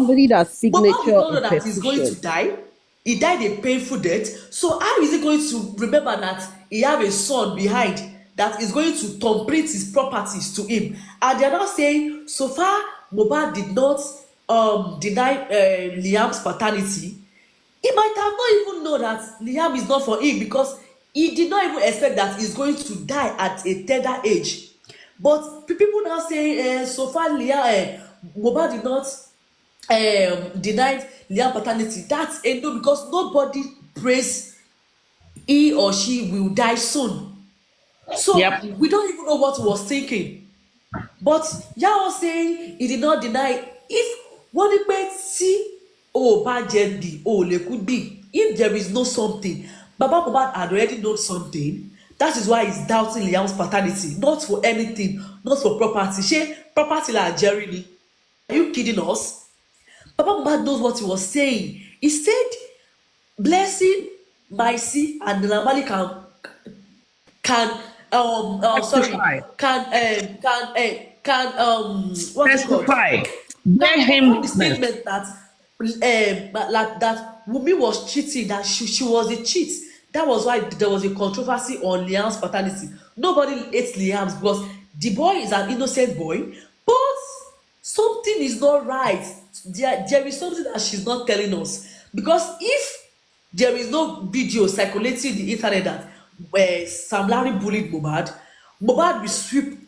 Mohbad did signature not a know that he's going to petition. die. He died a painful death. So how is he going to remember that he have a son behind that is going to complete his properties to him? And they are not saying so far Mohbad did not deny Liam's paternity. He might have not even known that Liam is not for him because he did not even expect that he's going to die at a tender age. But people now say so far Mohbad did not denied Liam paternity. That's a no because nobody prays he or she will die soon. So Yep. we don't even know what he was thinking. But y'all was saying he did not deny. If wọ́n ní pé tí o ò bá jẹ bí o ò lè kú bí, if there is no something, Baba Mohbad had already known something. That is why he's doubting Liam's paternity, not for anything, not for property. Ṣé property la Jerry ni? Are you kidding us? Baba Mohbad knows what he was saying. He said, Blessing, Maisi, and Naira Marley can Sorry, Testify. what's it called? Testify. Bear Can him confirm the witness. statement that that Wunmi was cheating, that she was a cheat. That was why there was a controversy on Liam's paternity. Nobody hates Liam because the boy is an innocent boy, but something is not right. There is something that she's not telling us. Because if there is no video circulating the internet that Sam Larry bullied Mohbad, Mohbad will sweep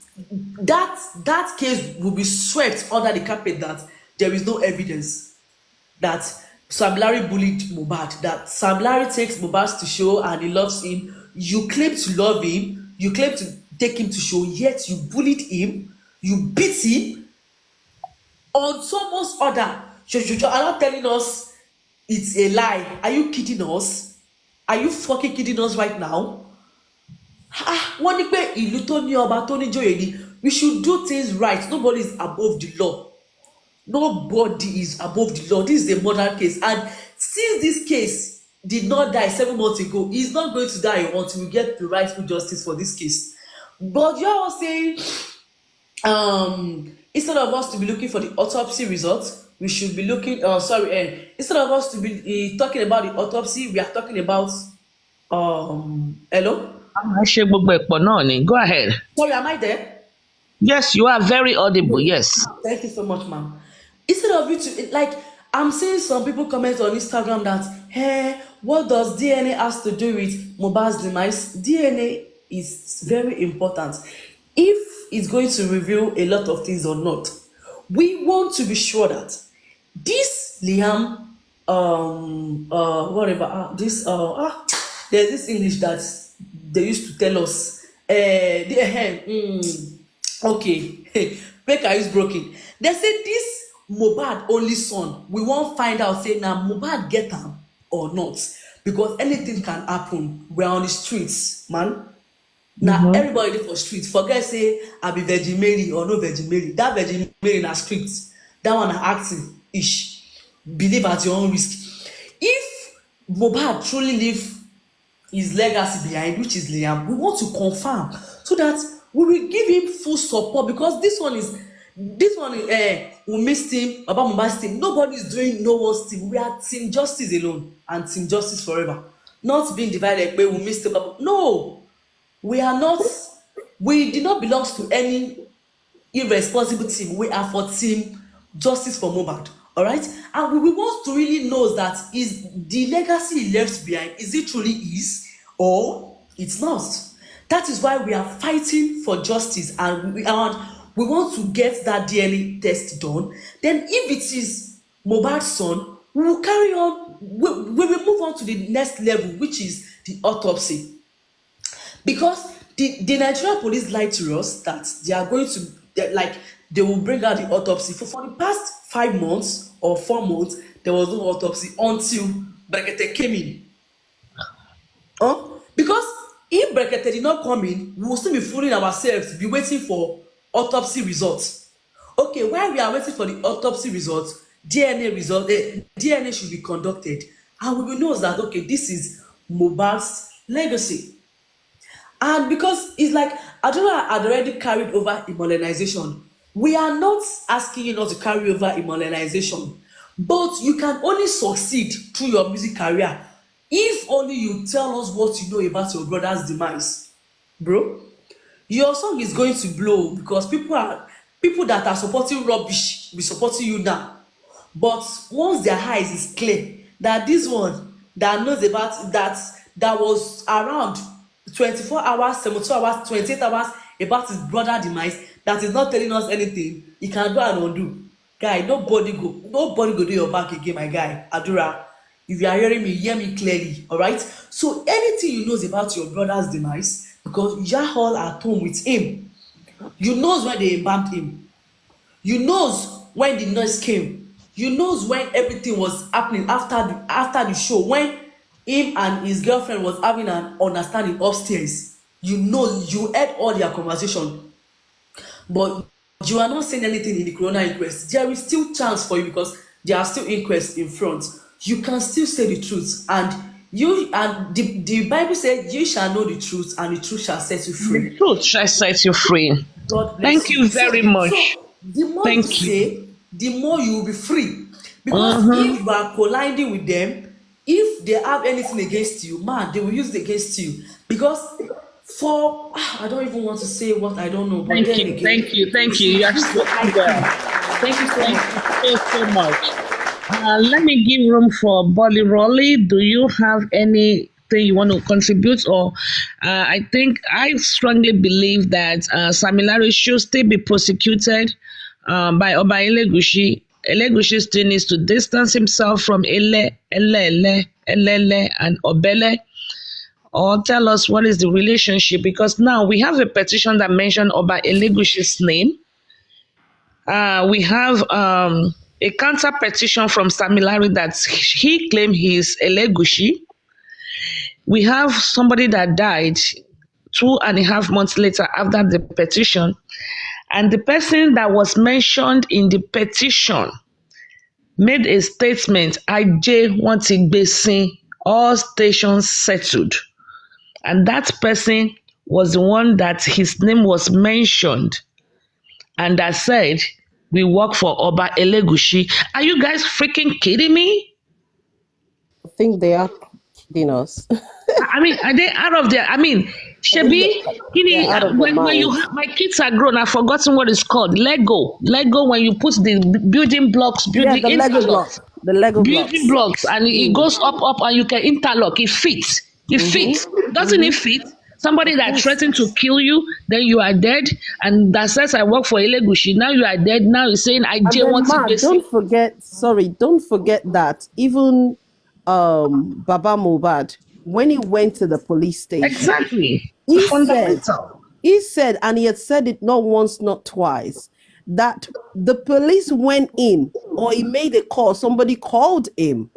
that case will be swept under the carpet that there is no evidence that Sam Larry bullied Mohbad, that Sam Larry takes Mohbad to show and he loves him. You claim to love him, you claim to take him to show, yet you bullied him, you beat him on someone's order. You're not telling us it's a lie. Are you kidding us? Are you fucking kidding us right now? Wọ́n ní pé ìlú tó ní ọba tó ní joyè ni. We should do things right. Nobody is above the law. Nobody is above the law. This is a murder case, and since this case did not die 7 months ago, he's not going to die until we get the rightful justice for this case. But you are saying, instead of us to be looking for the autopsy results, we should be looking. Instead of us to be talking about the autopsy, we are talking about. Hello. Go ahead. Sorry, am I there? Yes, you are very audible. Yes. Thank you so much, ma'am. Instead of you to, like, I'm seeing some people comment on Instagram that, hey, what does DNA has to do with Mohbad's demise? DNA is very important. If it's going to reveal a lot of things or not, we want to be sure that this Liam, there's this English that they used to tell us, okay, make I use broken. They say this Mohbad only son, we won't find out say now Mohbad get am or not, because anything can happen. We're on the streets, man. Now everybody dey for street. Forget say I be Virgin Mary or no Virgin Mary. That Virgin Mary na script. That one na acting ish. Believe at your own risk. If Mohbad truly leave his legacy behind, which is Liam, we want to confirm so that we will give him full support, because this one we missed him about Mohbad's team. Nobody is doing no one's team. We are Team Justice alone and Team Justice forever. Not being divided by we missed him. No, we are not. We did not belong to any irresponsible team. We are for Team Justice for Mohbad. All right, and we want to really know that is the legacy he left behind, is it truly his or it's not? That is why we are fighting for justice, and we want to get that DNA test done. Then if it is Mohbad's son, we will carry on. We will move on to the next level, which is the autopsy. Because the Nigerian police lied to us that they are going to, they will bring out the autopsy. For the past 5 months or 4 months, there was no autopsy until Brekete came in. Because if Brekete did not come in, we will still be fooling ourselves, be waiting for autopsy results. Okay, while we are waiting for the autopsy results, DNA should be conducted, and we will know that okay, this is Mohbad's legacy. And because it's like Adura had already carried over immobilization, we are not asking you not to carry over immobilization, but you can only succeed through your music career if only you tell us what you know about your brother's demise, bro. Your song is going to blow because people that are supporting rubbish will supporting you now. But once their eyes is clear that this one that knows about that was around 24 hours, 72 hours, 28 hours about his brother demise, that is not telling us anything, he can go and undo. Guy, nobody go do your back again, my guy. Adura, if you are hearing me, hear me clearly, all right? So anything you know about your brother's demise, because you are all at home with him, you knows when they embalmed him, you knows when the noise came, you knows when everything was happening after the show, when him and his girlfriend was having an understanding upstairs. You know, you heard all their conversation, but you are not saying anything in the corona inquest. There is still chance for you because there are still inquests in front. You can still say the truth, and You and the Bible said, "You shall know the truth, and the truth shall set you The free." truth shall set you free. God bless Thank you. you very much. So the more you Thank you. say, the more you will be free. Because Mm-hmm. if you are colliding with them, if they have anything against you, man, they will use it against you. Because I don't even want to say what I don't know, but Thank then you. again, Thank you. Thank it's you. You have increase your spoken well. IQ. Thank you so Thank much. you so much. Let me give room for Bolly Rolly. Do you have anything you want to contribute? Or I strongly believe that Samilari should still be prosecuted by Oba Elegushi. Elegushi still needs to distance himself from Elele, and Obele, or tell us what is the relationship, because now we have a petition that mentioned Oba Elegushi's name. We have a counter petition from Samilari that he claimed he's Elegushi. We have somebody that died 2.5 months later after the petition, and the person that was mentioned in the petition made a statement, Ajay Wantigbesin, all stations settled. And that person was the one that his name was mentioned and that said, we work for Oba Elegushi. Are you guys freaking kidding me? I think they are kidding us. I mean, are they out of their, Shebi, They're out of their when you minds. have, my kids are grown, I've forgotten what it's called. Lego, when you put the building blocks, Yeah, building the Lego interlocks, block. The Lego building blocks. blocks, and it goes up, and you can interlock. It fits. It fits. Doesn't it fit? Somebody that threatened to kill you, then you are dead, and that says I work for Elegushi. Now you are dead. Now you're saying I And just then, want to Ma, be. don't forget that even Baba Mubad, when he went to the police station, Exactly. he Fundamental. said, and he had said it not once, not twice, that the police went in, or he made a call, somebody called him,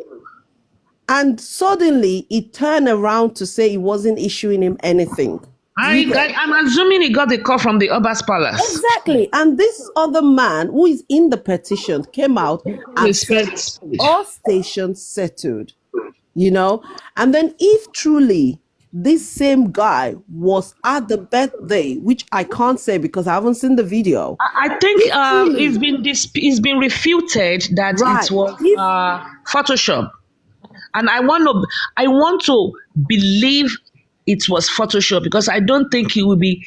and suddenly he turned around to say he wasn't issuing him anything. I'm assuming he got the call from the Oba's palace. Exactly. And this other man who is in the petition came out and said all stations settled, and then if truly this same guy was at the birthday, which I can't say because I haven't seen the video. I think it's been refuted that it was Photoshop, and I want to believe it was Photoshop because I don't think he would be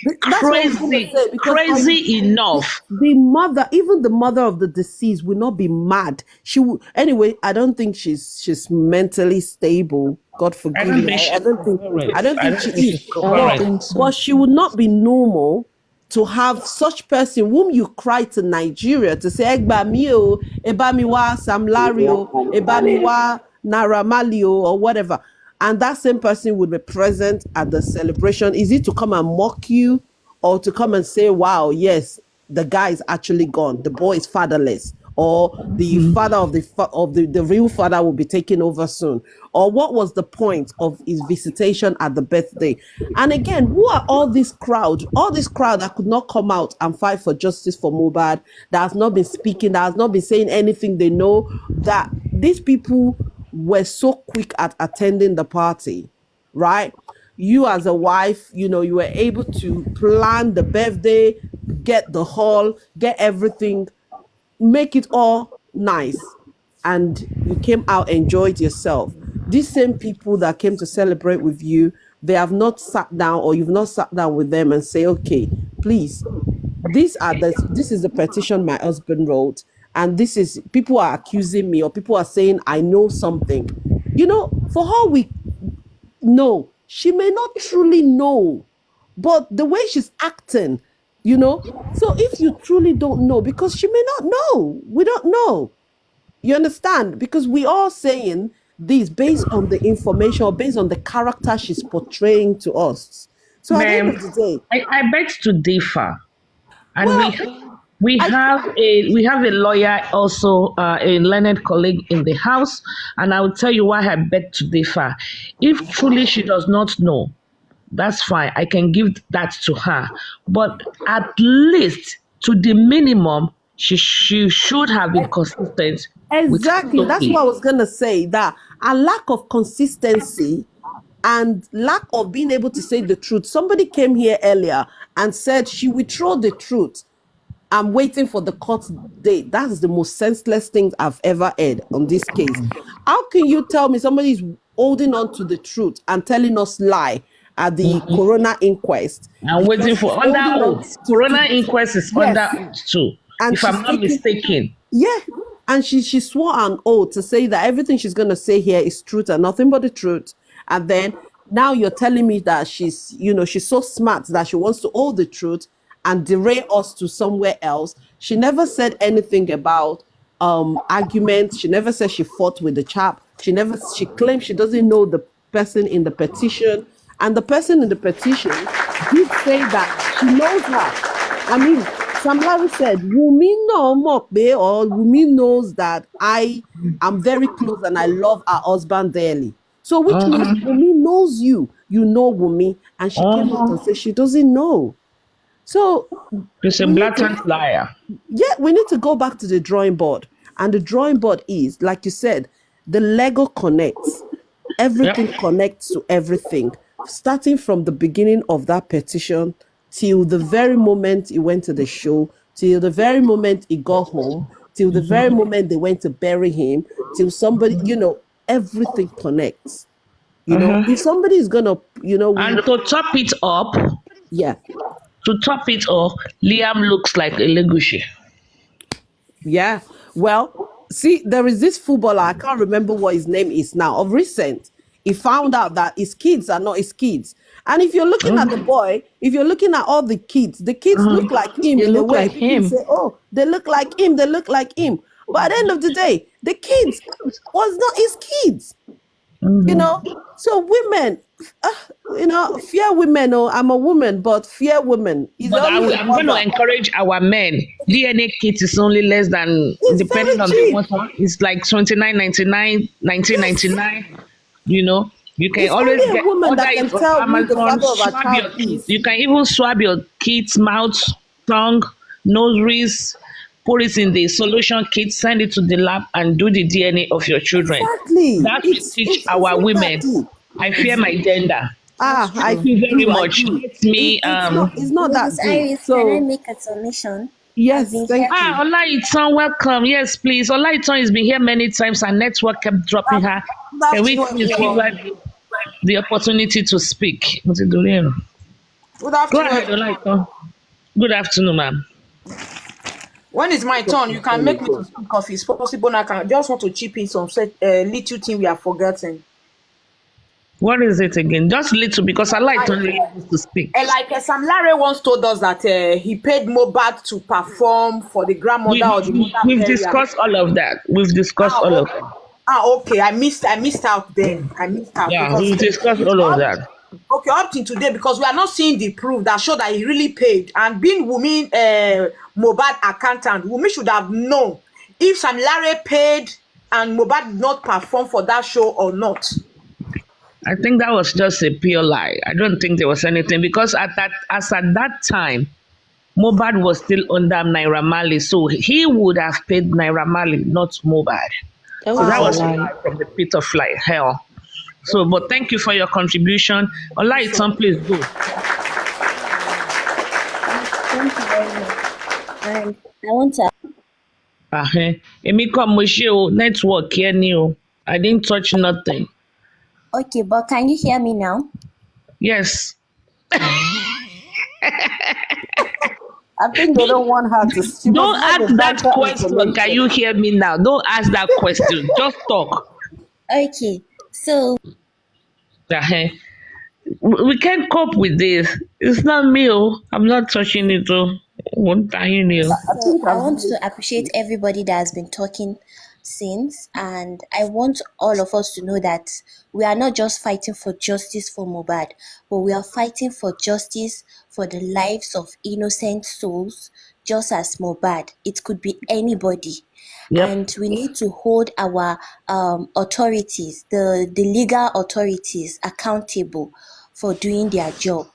crazy enough. Even the mother of the deceased will not be mad. Anyway. I don't think she's mentally stable. God forgive me. I don't think she is. But she would not be normal to have such person whom you cry to Nigeria to say Egba mi o, Eba mi wa Sam Larry o, Eba mi wa Naira Marley o, or whatever. And that same person would be present at the celebration. Is it to come and mock you, or to come and say, wow, yes, the guy is actually gone, the boy is fatherless, or the father of the real father will be taking over soon? Or what was the point of his visitation at the birthday? And again, who are all this crowd that could not come out and fight for justice for Mohbad, that has not been speaking, that has not been saying anything? They know that these people were so quick at attending the party, right? You as a wife, you were able to plan the birthday, get the hall, get everything, make it all nice, and you came out, enjoyed yourself. These same people that came to celebrate with you, they have not sat down, or you've not sat down with them and say, okay, please, this is the petition my husband wrote, and this is, people are accusing me, or people are saying I know something. For all we know, she may not truly know, but the way she's acting, so if you truly don't know, because she may not know, we don't know. You understand? Because we are saying this based on the information, or based on the character she's portraying to us. So at the end of the day, I beg to differ. And we have a lawyer, also a learned colleague in the house, and I will tell you why I beg to differ. If truly she does not know, that's fine. I can give that to her. But at least to the minimum, she should have been consistent with her Exactly. That's story. what I was gonna say. That a lack of consistency and lack of being able to say the truth. Somebody came here earlier and said she withdraw the truth. I'm waiting for the court date. That's the most senseless thing I've ever heard on this case. How can you tell me somebody's holding on to the truth and telling us lie at the coroner inquest? I'm waiting Because she's for under holding on oath. Corona to inquest is yes, under oath too, and if I'm she's not taking mistaken. yeah, and she swore an oath to say that everything she's gonna say here is truth and nothing but the truth. And then now you're telling me that she's so smart that she wants to hold the truth and derail us to somewhere else. She never said anything about arguments. She never said she fought with the chap. She claimed she doesn't know the person in the petition. And the person in the petition did say that she knows her. I mean, Sam Larry said, Wumi no mokbe, or Wumi knows that I am very close and I love her husband dearly. So which means Wumi knows you. You know Wumi. And she came out and said she doesn't know. So She's a blatant liar. yeah, we need to go back to the drawing board. And the drawing board is, like you said, the Lego connects. Everything connects to everything. Starting from the beginning of that petition till the very moment he went to the show, till the very moment he got home, till the very moment they went to bury him, till somebody, everything connects. If somebody is gonna, And to top it up, yeah, Liam looks like a Legushi. yeah. Well, see, there is this footballer, I can't remember what his name is now. Of recent, he found out that his kids are not his kids. And if you're looking at the boy, if you're looking at all the kids look like him They in a look way. like People him. say, oh, they look like him, they look like him. But at the end of the day, the kids was not his kids. So women, fear women. Oh, I'm a woman, but fear women. But I'm going to encourage our men. DNA kit is only less than, depending on the water, it's like $29.99, $19.99. You can It's always only a get woman that order can it tell on who the Amazon. father of a Swab child your kids. is. You can even swab your kids' mouth, tongue, nose rings, put it in the solution kit, send it to the lab, and do the DNA of your children. Exactly. That will teach our not women. that deep. I fear my gender. I Thank you very do, I much. do. Let me It's not that Mrs. deep. Iris, So can I make a submission? yes, I've been thank here. you. Olaiton, welcome. Yes, please. Olaiton has been here many times. Her network kept dropping her. Can we please give her the opportunity to speak? Good Go afternoon. ahead, Olaiton. Good afternoon, ma'am. When it's my turn, you can make me to speak if it's possible. I can just want to chip in some little thing we are forgetting. What is it again? Just little, because Olaiton really wants to speak. Sam Larry once told us that he paid Mohbad to perform for the grandmother or the mother We've burial. discussed all of that. We've discussed all of that. Okay. I missed out then. Yeah, because we've discussed all of that. Okay, up till today, because we are not seeing the proof that show that he really paid. And being Wumi Mohbad accountant, Wumi should have known if Sam Larry paid and Mohbad did not perform for that show or not. I think that was just a pure lie. I don't think there was anything, because at that time, Mohbad was still under Naira Marley, so he would have paid Naira Marley, not Mohbad. That was a lie from the pit of hell. So, but thank you for your contribution. Olaiton, please go. Thank you very much. And I want to. Emi come mo network here ni o. I didn't touch nothing. Okay, but can you hear me now? Yes. I think they don't want her to. Don't ask that question. Can you hear me now? Don't ask that question. Just talk. Okay, so we can't cope with this. It's not me. I'm not touching it. So I want to appreciate everybody that has been talking since, and I want all of us to know that we are not just fighting for justice for Mohbad, but we are fighting for justice for the lives of innocent souls, just as Mohbad. It could be anybody. Yep. And we need to hold our authorities, the legal authorities, accountable for doing their job.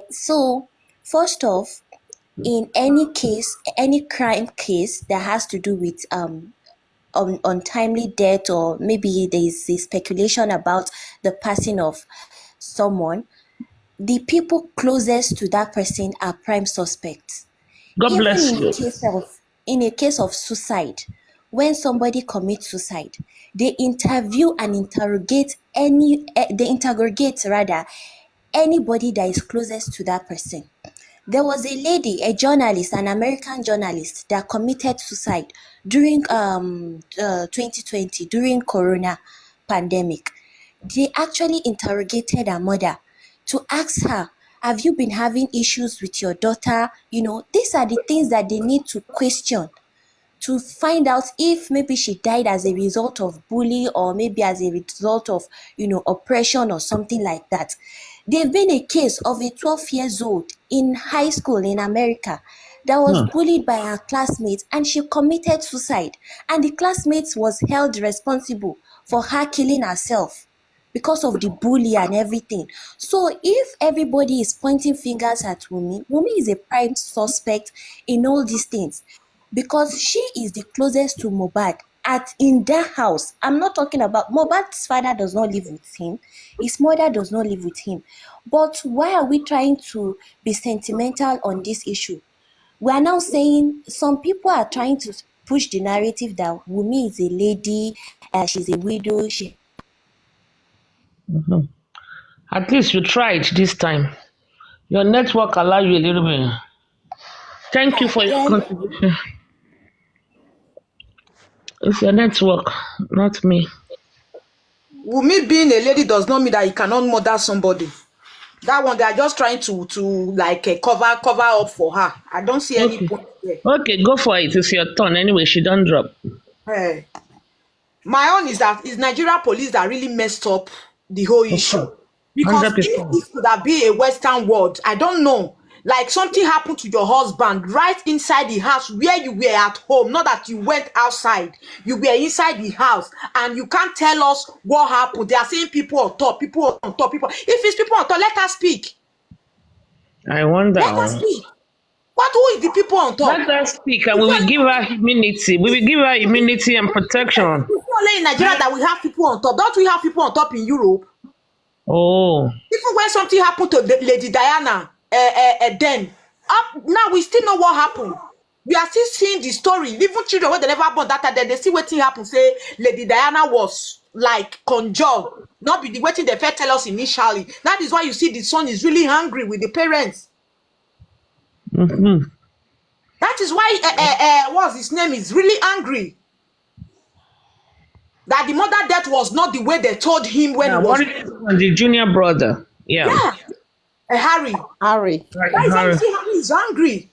So first off, in any case, any crime case that has to do with untimely death, or maybe there is a speculation about the passing of someone, the people closest to that person are prime suspects. God Even bless in you. a case of suicide, when somebody commits suicide, they interrogate anybody that is closest to that person. There was a lady, a journalist, an American journalist, that committed suicide during 2020, during Corona pandemic. They actually interrogated her mother to ask her, have you been having issues with your daughter? You know, these are the things that they need to question to find out if maybe she died as a result of bullying, or maybe as a result of, oppression or something like that. There's been a case of a 12 years old in high school in America that was bullied by her classmates, and she committed suicide, and the classmates was held responsible for her killing herself because of the bully and everything. So if everybody is pointing fingers at Wunmi is a prime suspect in all these things, because she is the closest to Mohbad in their house. I'm not talking about Mohbad's father does not live with him, his mother does not live with him. But why are we trying to be sentimental on this issue? We are now saying some people are trying to push the narrative that Wunmi is a lady, she's a widow. At least you tried this time. Your network allow you a little bit. Thank you for your contribution. It's your network, not me. Wunmi being a lady does not mean that you cannot murder somebody. That one, they are just trying to cover up for her. I don't see any point there. Okay, go for it. It's your turn. Anyway, she don't drop. Hey. My own is that it's Nigeria police that really messed up the whole issue. Because 100%. If it could have been a Western world, I don't know. Like something happened to your husband right inside the house where you were at home, not that you went outside. You were inside the house, and you can't tell us what happened. They are saying people on top. If it's people on top, let us speak. I wonder. Let us speak. Who is the people on top? Let us speak, and we will give her immunity. We will give her immunity and protection. It's only in Nigeria that we have people on top. Don't we have people on top in Europe? Oh. Even when something happened to Lady Diana, then now we still know what happened. We are still seeing the story. Even children when they never born that then they see what happened. Say Lady Diana was like conjured, not be the waiting they first tell us initially. That is why you see the son is really angry with the parents. Mm-hmm. That is why what's his name is really angry. That the mother death was not the way they told him when he was the junior brother. Yeah. Harry. Right, Harry is angry.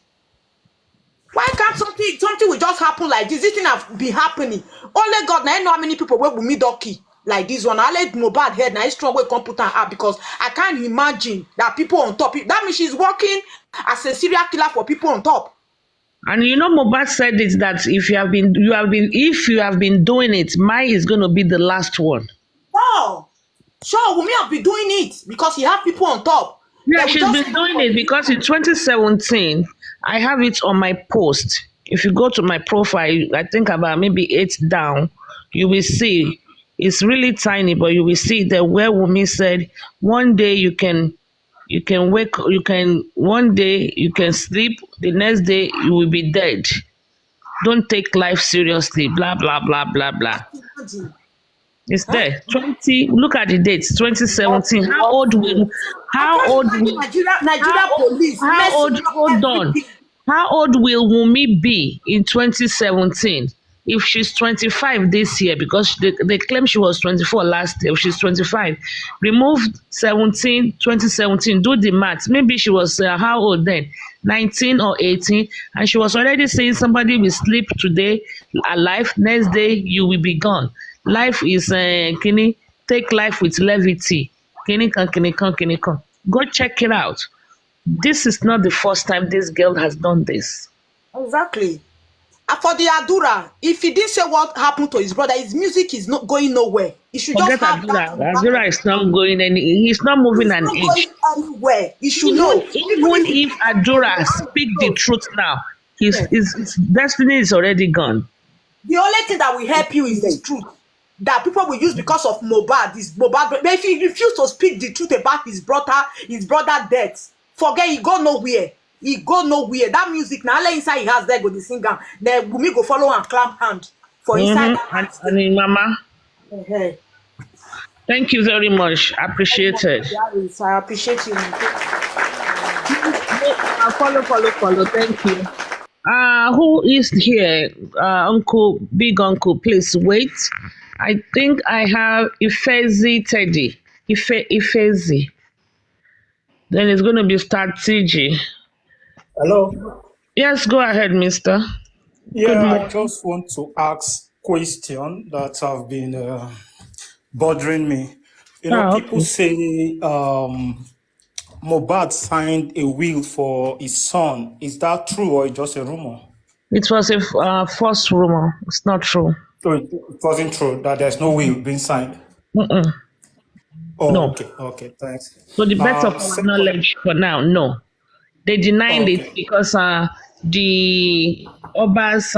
Why can't something will just happen like this? This thing have been happening. Only God now, I know how many people will meet Doki like this one. I let Mohbad head now. It's strong way computer app, because I can't imagine that people on top. That means she's working as a serial killer for people on top. And Mohbad said it that if you have been doing it, mine is going to be the last one. Wow. Sure, we may have been doing it because you have people on top. Yeah, she's been doing it because in 2017, I have it on my post. If you go to my profile, I think about maybe 8 down, you will see. It's really tiny, but you will see that where Wunmi said, one day you can one day you can sleep, the next day you will be dead. Don't take life seriously, blah, blah, blah, blah, blah. It's there. Look at the dates, 2017. How old will Wunmi be in 2017 if she's 25 this year? Because they claim she was 24 last year. If she's 25, remove 2017, do the math. Maybe she was how old then? 19 or 18, and she was already saying somebody will sleep today alive, next day you will be gone. Life is take life with levity. Go check it out. This is not the first time this girl has done this. Exactly. For the Adura, if he didn't say what happened to his brother, his music is not going nowhere. He should just Forget have that Adura. in the back of Adura his is not mind. going he's not moving He's an not going inch. anywhere. He should Even know. Even if he if comes to Adura behind speak the clothes. truth now, Yes. his destiny is already gone. The only thing that will help you is this truth that people will use because of Mohbad. But if he refuse to speak the truth about his brother death, forget he go nowhere. He go nowhere. That music now, all inside he has there go the singer. Then Wunmi go follow and clap hand for inside that And, house. and Mama, Uh-huh. thank you very much. Appreciated. I appreciate you. Follow. Thank you. Who is here? Uncle, big uncle, please wait. I think I have Ifezi Teddy. Ifezi. Then it's going to be Start TG. Hello. Yes, go ahead, mister. Good Yeah, I morning. just want to ask question that have been bothering me. People Okay. say Mohbad signed a will for his son. Is that true or just a rumor? It was a false rumor. It's not true. So it wasn't true that there's no will being signed. Mm-mm. Oh, No. okay, thanks. To the best of our Second, knowledge, for now, no. They denied it okay, because the Oba's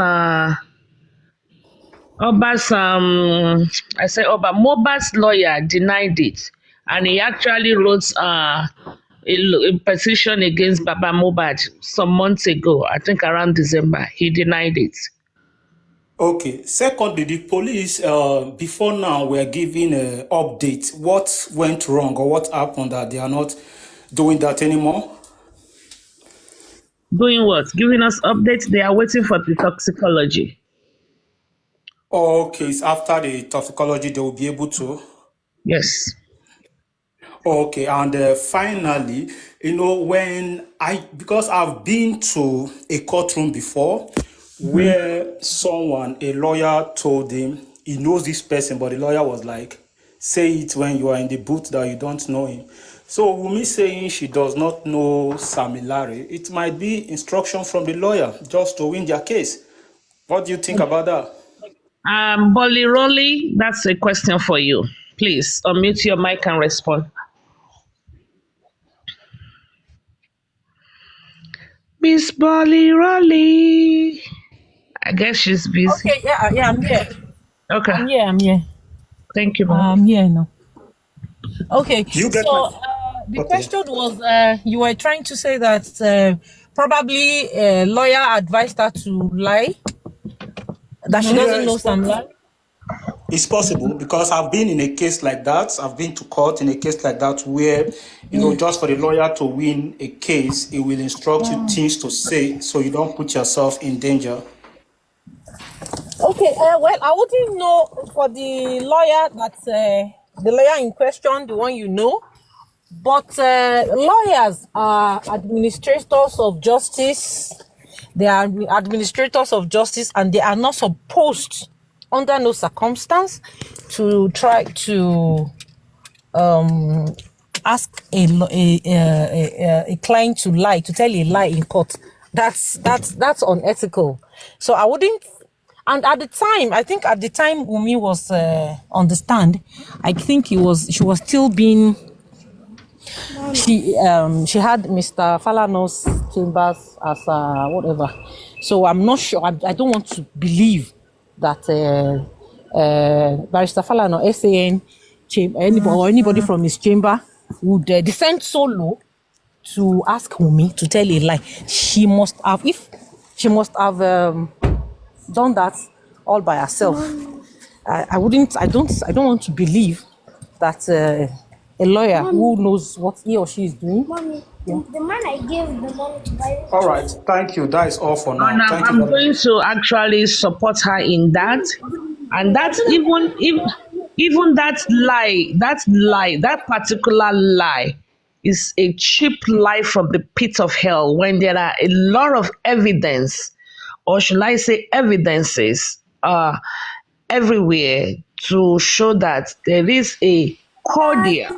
Mohbad's lawyer denied it, and he actually wrote a petition against Baba Mohbad some months ago. I think around December. He denied it. okay. Secondly, the police before now were giving an update. What went wrong or what happened that they are not doing that anymore? Doing what? Giving us updates. They are waiting for the toxicology. Okay, it's after the toxicology they will be able to. Yes. Okay, and finally, because I've been to a courtroom before where a lawyer told him he knows this person, but the lawyer was like, say it when you are in the booth that you don't know him. So Wunmi saying she does not know Sami Larry, it might be instruction from the lawyer just to win their case. What do you think about that? Bolly Rolly, that's a question for you. Please unmute your mic and respond. Miss Bolly Rolly. I guess she's busy. Okay, yeah, I'm here. Okay. I'm here. Thank you, ma'am. I'm here now. Okay, You get so my the okay. question was, you were trying to say that probably a lawyer advised her to lie, that she doesn't know Sam Larry. It's possible because I've been in a case like that. I've been to court in a case like that where, just for the lawyer to win a case, it will instruct you things to say so you don't put yourself in danger. Okay, well, I wouldn't know for the lawyer that the lawyer in question, the one you know, but lawyers are administrators of justice. They are administrators of justice, and they are not supposed, under no circumstance, to try to ask a client to lie, to tell a lie in court. That's unethical. So I wouldn't. And at the time, I think at the time Wunmi was on the stand, I think she was still being. She had Mr. Falano's chambers as whatever. So I'm not sure. I don't want to believe that Barrister Falano, SAN, anybody from his chamber would descend so low to ask Wunmi to tell a lie. She must have done that all by herself. I don't want to believe that a lawyer who knows what he or she is doing. Mommy, the man I gave the money to buy. All right, thank you. That is all for now. And Thank I'm you. going to actually support her in that. And that's even that particular lie is a cheap lie from the pit of hell when there are a lot of evidence, or should I say evidences, everywhere to show that there is a cordial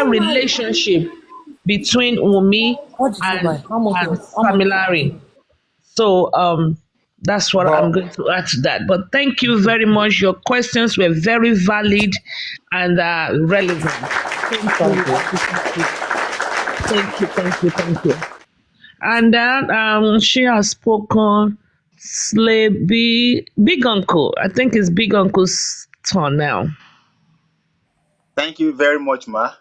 relationship between Wunmi and Sami Larry. So That's what But I'm going to add to that. But thank you very much. Your questions were very valid and relevant. Thank thank you. you. Thank you. Thank you. Thank you. And then she has spoken. Big Uncle. I think it's Big Uncle's turn now. Thank you very much, Ma.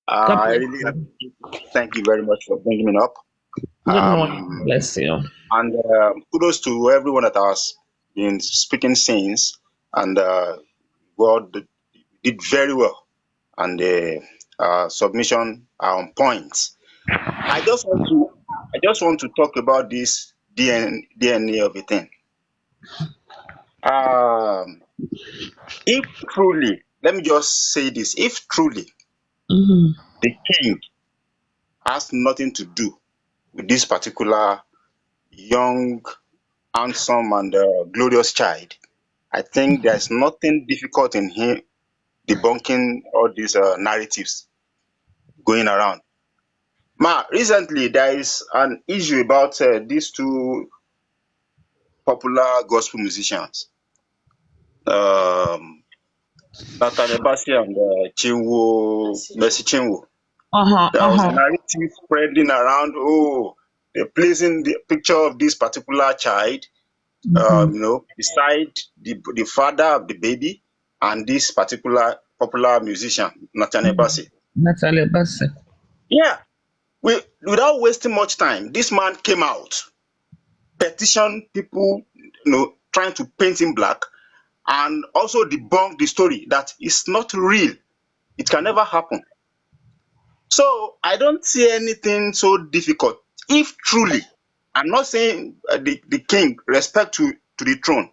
God I bless really you. thank you very much for bringing me up. Good morning. Um, Bless you. and kudos to everyone that has been speaking since. And God did very well. And the submission are on point. I just want to talk about this DNA of a thing. If truly, let me just say this: if truly the king has nothing to do with this particular young, handsome, and glorious child, I think there's nothing difficult in him debunking all these narratives going around. Ma, recently there is an issue about these two popular gospel musicians, Nathaniel Bassey and Mercy Chinwo. There was a narrative spreading around, oh, they're placing the picture of this particular child, beside the father of the baby and this particular popular musician, Nathaniel Bassey. Nathaniel Bassey. Yeah. Without wasting much time, this man came out, petitioned people, trying to paint him black, and also debunk the story that it's not real. It can never happen. So I don't see anything so difficult. If truly, I'm not saying the king, respect to the throne,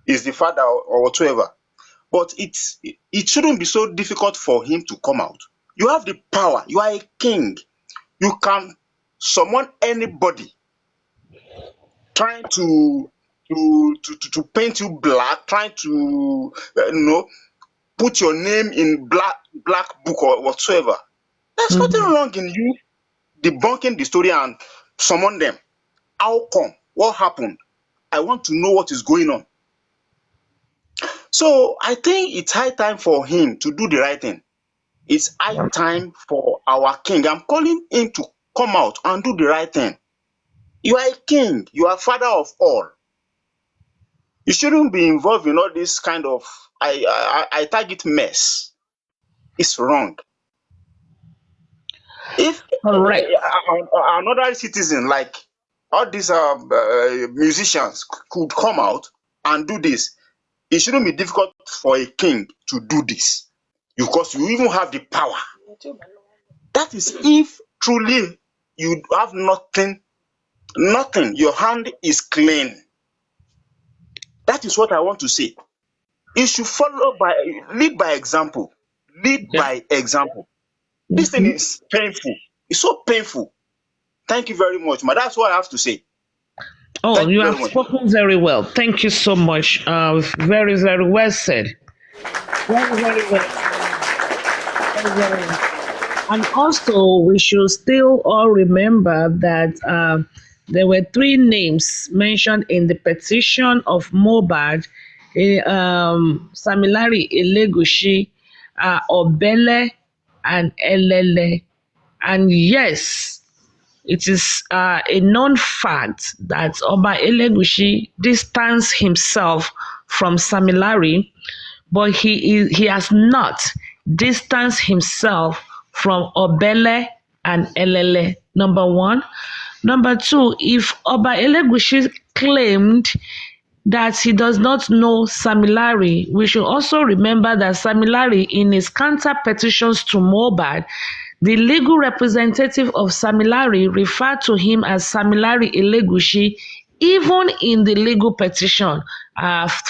is the father or whatsoever, but it shouldn't be so difficult for him to come out. You have the power. You are a king. You can summon anybody trying to paint you black, trying to put your name in black book or whatsoever. There's nothing wrong in you debunking the story and summon them. How come? What happened? I want to know what is going on. So I think it's high time for him to do the right thing. It's high time for our king. I'm calling him to come out and do the right thing. You are a king. You are father of all. You shouldn't be involved in all this kind of I target mess. It's wrong. If another citizen like all these musicians could come out and do this, it shouldn't be difficult for a king to do this because you even have the power. That is if truly you have nothing, your hand is clean. That is what I want to say. You should lead by example. Lead by example. This thing is painful. It's so painful. Thank you very much, ma. That's what I have to say. Oh, you have spoken very well. Thank you so much. Very, very well said. Very, very well. Very, very well. And also, we should still all remember that there were 3 names mentioned in the petition of Mohbad: Samilari Elegushi, Obele, and Elele. And yes, it is a known fact that Oba Elegushi distanced himself from Samilari, but he has not distanced himself from Obele and Elele, number 1. Number 2, if Oba Elegushi claimed that he does not know Samilari, we should also remember that Samilari, in his counter petitions to Mohbad, the legal representative of Samilari referred to him as Samilari Elegushi, even in the legal petition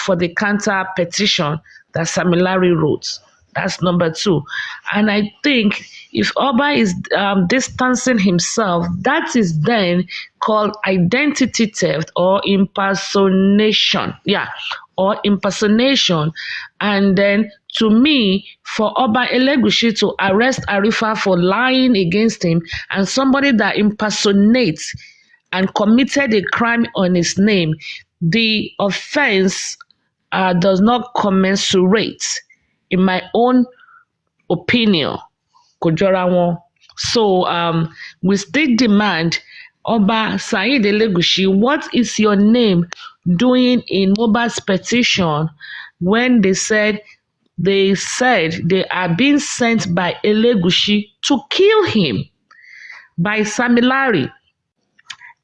for the counter petition that Samilari wrote. That's number 2. And I think if Oba is distancing himself, that is then called identity theft or impersonation. Yeah, or impersonation. And then to me, for Oba Elegushi to arrest Arifa for lying against him, and somebody that impersonates and committed a crime on his name, the offense does not commensurate, in my own opinion. So we still demand, Oba Saheed Elegushi, what is your name doing in Mohbad's petition when they said they are being sent by Elegushi to kill him by Samilari,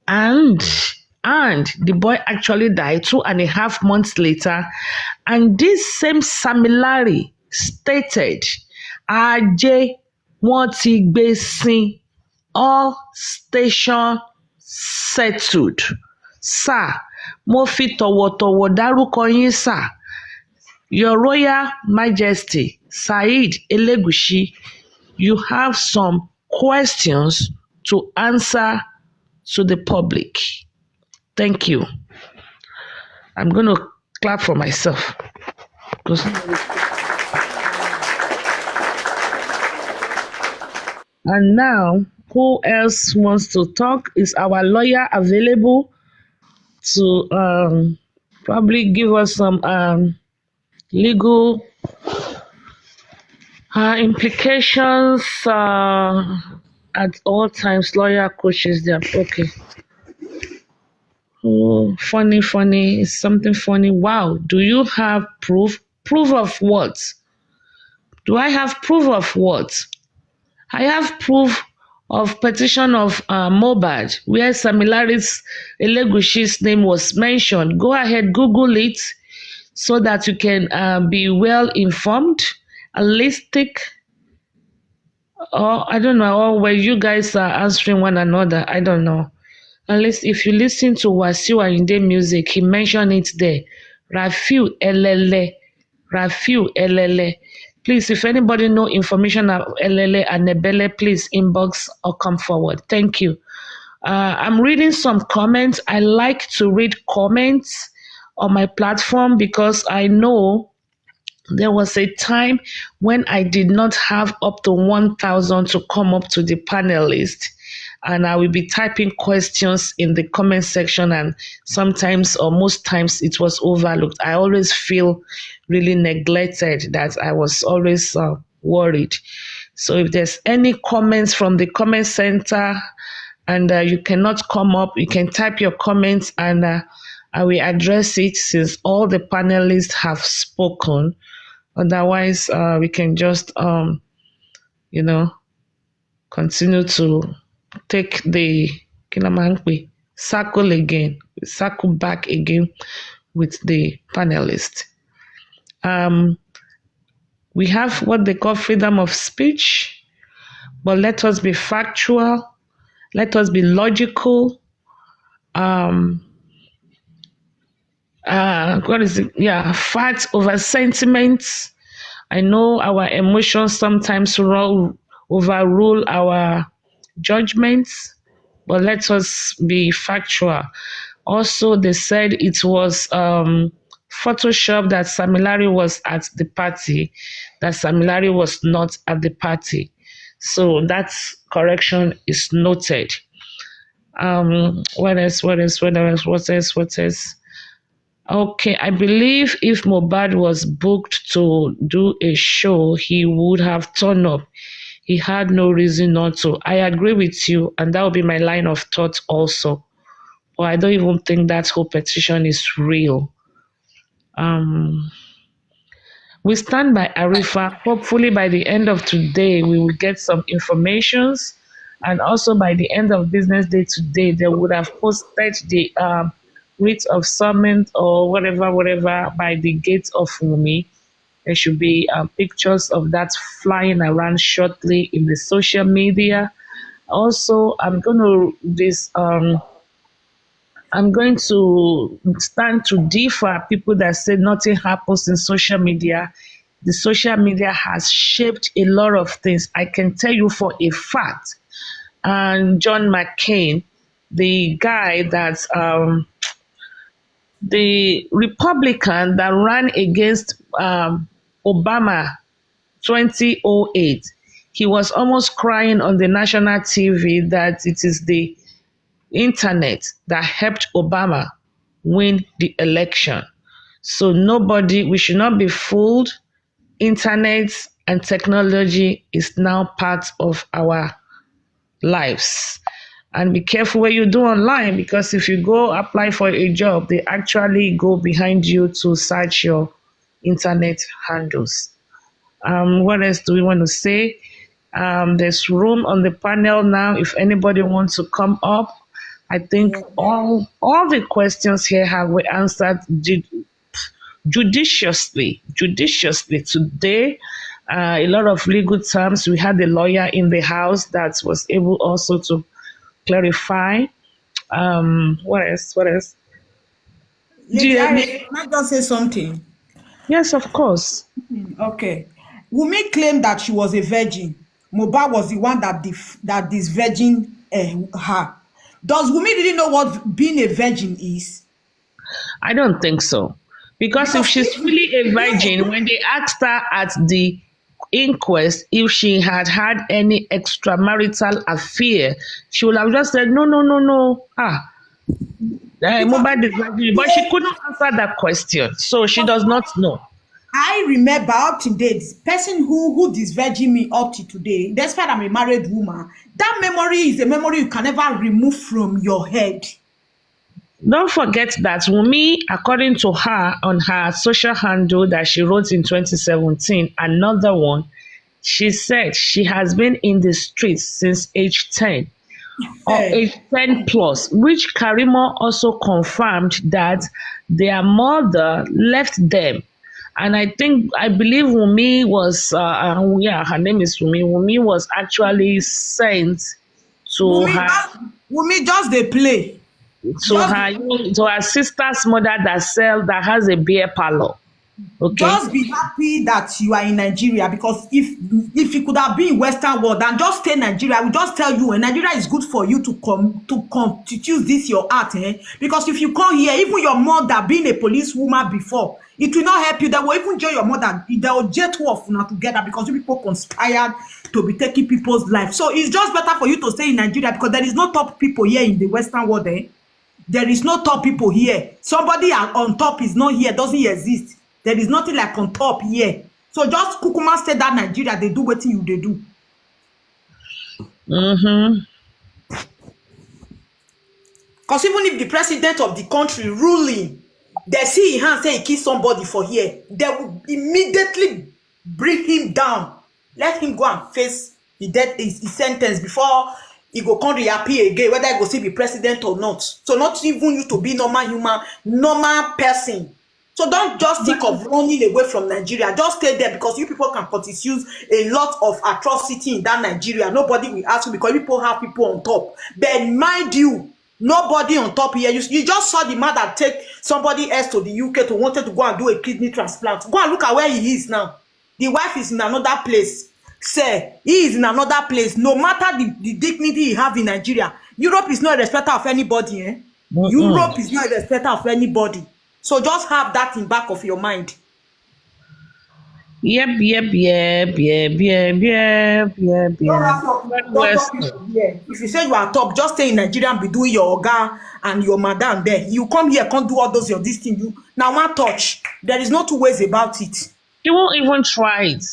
and the boy actually died 2.5 months later, and this same Samilari stated, Ajé wọ́n ti gbé sin, all station settled. Sir, mo fi tọ̀wọ̀tọ̀wọ̀ dárúkọ yín sir. Your Royal Majesty Saheed Elegushi, you have some questions to answer to the public. Thank you. I'm going to clap for myself. And now, who else wants to talk? Is our lawyer available to probably give us some legal implications at all times? Lawyer coaches them. Okay. Oh, funny. It's something funny. Wow. Do you have proof? Proof of what? Do I have proof of what? I have proof of petition of Mohbad, where Samilari's Elegushi's name was mentioned. Go ahead, Google it so that you can be well informed, holistic, or I don't know, or where you guys are answering one another. I don't know. At least if you listen to Wasiu Ayinde music, he mentioned it there. Rafiu Elele. Please, if anybody know information of Elele and Nebele, please inbox or come forward. Thank you. I'm reading some comments. I like to read comments on my platform because I know there was a time when I did not have up to 1,000 to come up to the panel list. And I will be typing questions in the comment section, and sometimes or most times it was overlooked. I always feel really neglected, that I was always worried. So if there's any comments from the comment center and you cannot come up, you can type your comments and I will address it since all the panelists have spoken. Otherwise, we can just, continue to take the circle back again with the panelists. We have what they call freedom of speech, but let us be factual, let us be logical. What is it? Yeah, facts over sentiments. I know our emotions sometimes overrule our judgments, but let us be factual. Also, they said it was Photoshop that Samilari was at the party, that Samilari was not at the party. So that correction is noted. What else? Okay, I believe if Mohbad was booked to do a show, he would have turned up. He had no reason not to. I agree with you, and that would be my line of thought also. But I don't even think that whole petition is real. We stand by Arifa. Hopefully by the end of today, we will get some informations. And also by the end of business day today, they would have posted the writ of summons or whatever by the gate of Wunmi. There should be pictures of that flying around shortly in the social media. Also, I'm going to stand to differ people that say nothing happens in social media. The social media has shaped a lot of things. I can tell you for a fact. And John McCain, the guy that the Republican that ran against Obama 2008, he was almost crying on the national TV that it is the internet that helped Obama win the election. So we should not be fooled. Internet and technology is now part of our lives. And be careful what you do online, because if you go apply for a job, they actually go behind you to search your internet handles. What else do we want to say? There's room on the panel now if anybody wants to come up. I think all the questions here were answered judiciously today. A lot of legal terms. We had a lawyer in the house that was able also to clarify. What else? Lady Harriet, can I just say something? Yes, of course. Okay. Wunmi claimed that she was a virgin. Mohbad was the one that disvirgin her. Does Wunmi really know what being a virgin is? I don't think so. Because if she's really a virgin, when they asked her at the inquest if she had any extramarital affair, she would have just said, no. Mohbad is virgin. But she couldn't answer that question. So she does not know. I remember up to date, the person who disvirgin me up to today, despite I'm a married woman, that memory is a memory you can never remove from your head. Don't forget that Wunmi, according to her on her social handle that she wrote in 2017, another one, she said she has been in the streets since age 10 or age 10 plus, which Karimo also confirmed that their mother left them. And I believe Wunmi was, her name is Wunmi. Wunmi was actually sent to Wunmi just they play. To her sister's mother that has a beer parlor. Okay. Just be happy that you are in Nigeria, because if you could have been in Western world and just stay in Nigeria, I will just tell you, Nigeria is good for you to choose this your art, because if you come here, even your mother being a policewoman before, it will not help you. They will even join your mother. They will jet off now together because you people conspired to be taking people's life. So it's just better for you to stay in Nigeria, because there is no top people here in the Western world. There is no top people here. Somebody on top is not here, doesn't exist. There is nothing like on top here. So just Kukuma said that Nigeria, they do what they do. Because even if the president of the country ruling, they see him say he killed somebody for here, they will immediately bring him down. Let him go and face his sentence before he go come reappear again, whether he go still be president or not. So not even you to be normal person. So don't just think of running away from Nigeria. Just stay there, because you people can produce a lot of atrocity in that Nigeria. Nobody will ask you, because people have people on top. But mind you, nobody on top here. You just saw the man that take somebody else to the UK to wanted to go and do a kidney transplant. Go and look at where he is now. The wife is in another place. Sir, he is in another place. No matter the dignity he have in Nigeria, Europe is not a respecter of anybody. Europe is not a respecter of anybody. So just have that in back of your mind. Yep. If you say you are top, just stay in Nigeria and be doing your oga and your madam there. You come here, can't do all those your this thing. You now one touch. There is no two ways about it. You won't even try it.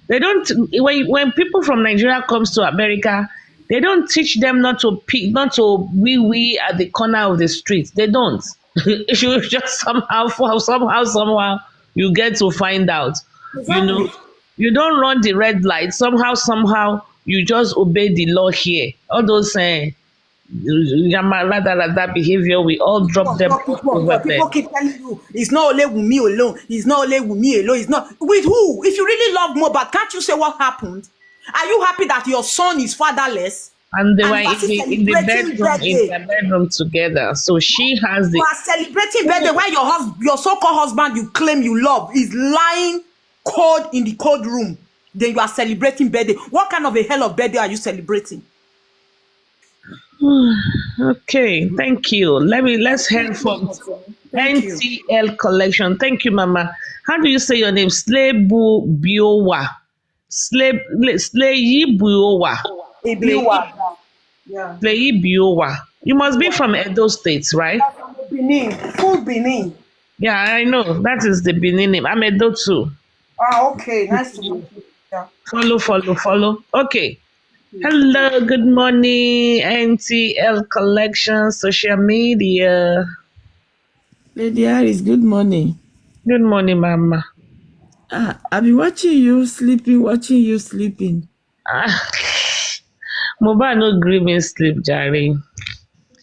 They don't. When people from Nigeria comes to America, they don't teach them not to wee at the corner of the street. They don't. You just somehow you get to find out. Exactly. You don't run the red light. Somehow you just obey the law here. All those rather behavior, we all drop them over there. People keep telling you it's not only with me alone. It's not only with me alone. It's not with who? If you really love Mohbad, can't you say what happened? Are you happy that your son is fatherless? And they were in the bedroom together. So she has the. You are celebrating birthday while your so-called husband you claim you love is lying cold in the cold room. Then you are celebrating birthday. What kind of a hell of birthday are you celebrating? Okay, thank you. Let's hear from NTL Collection. Thank you, Mama. How do you say your name? Slebu Biowa. Sleyi Biowa. Yeah. Sleyi Biowa. You must be from Edo State, right? From Benin, full Benin. Yeah, I know. That is the Benin name. I'm Edo too. Ah, okay. Nice to meet you. Yeah. Follow. Okay. Hello, good morning, NTL Collection, social media. Lady Harris, good morning. Good morning, Mama. I've been watching you sleeping. Mohbad no gree me sleep, Jare.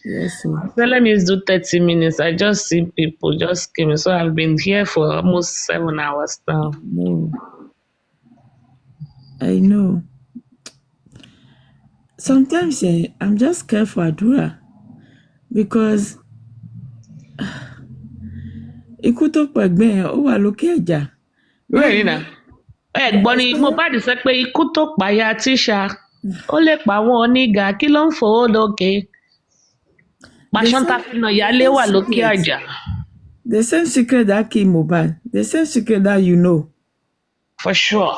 Yes, sir. So let me do 30 minutes. I just see people just came. So I've been here for almost 7 hours now. No. I know. Sometimes I'm just scared for Adura because ikú tó pẹ̀gbẹ́ yẹn ó wà lókè ẹ̀jà. Bẹ́ẹ̀ni náà. Ẹ̀gbọ́n ni Mohbad sọ pé ikú tó pàyà Tíṣà ó lè pa àwọn onígà kí ló ń fowó lókè. Pàṣọ́ntà fínà ìyálé wà lókè àjà. The same secret that killed Mohbad, the same secret that you know. For sure.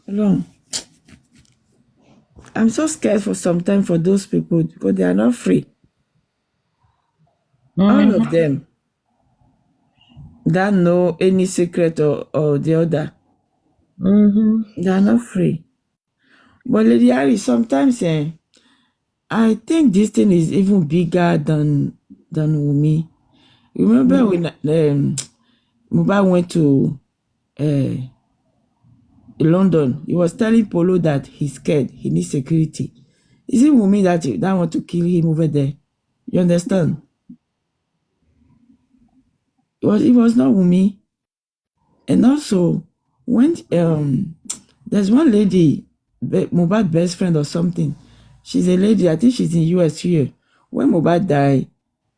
Wrong. I'm so scared for some time for those people because they are not free. All of them that know any secret or the other. They are not free. But Lady Harris, sometimes I think this thing is even bigger than Wunmi. Remember when Mohbad went to London, he was telling Polo that he's scared, he needs security. Is it Wunmi that want to kill him over there? You understand? It was not Wunmi. And also, when there's one lady, Mohbad's best friend or something, she's a lady, I think she's in US here. When Mohbad died,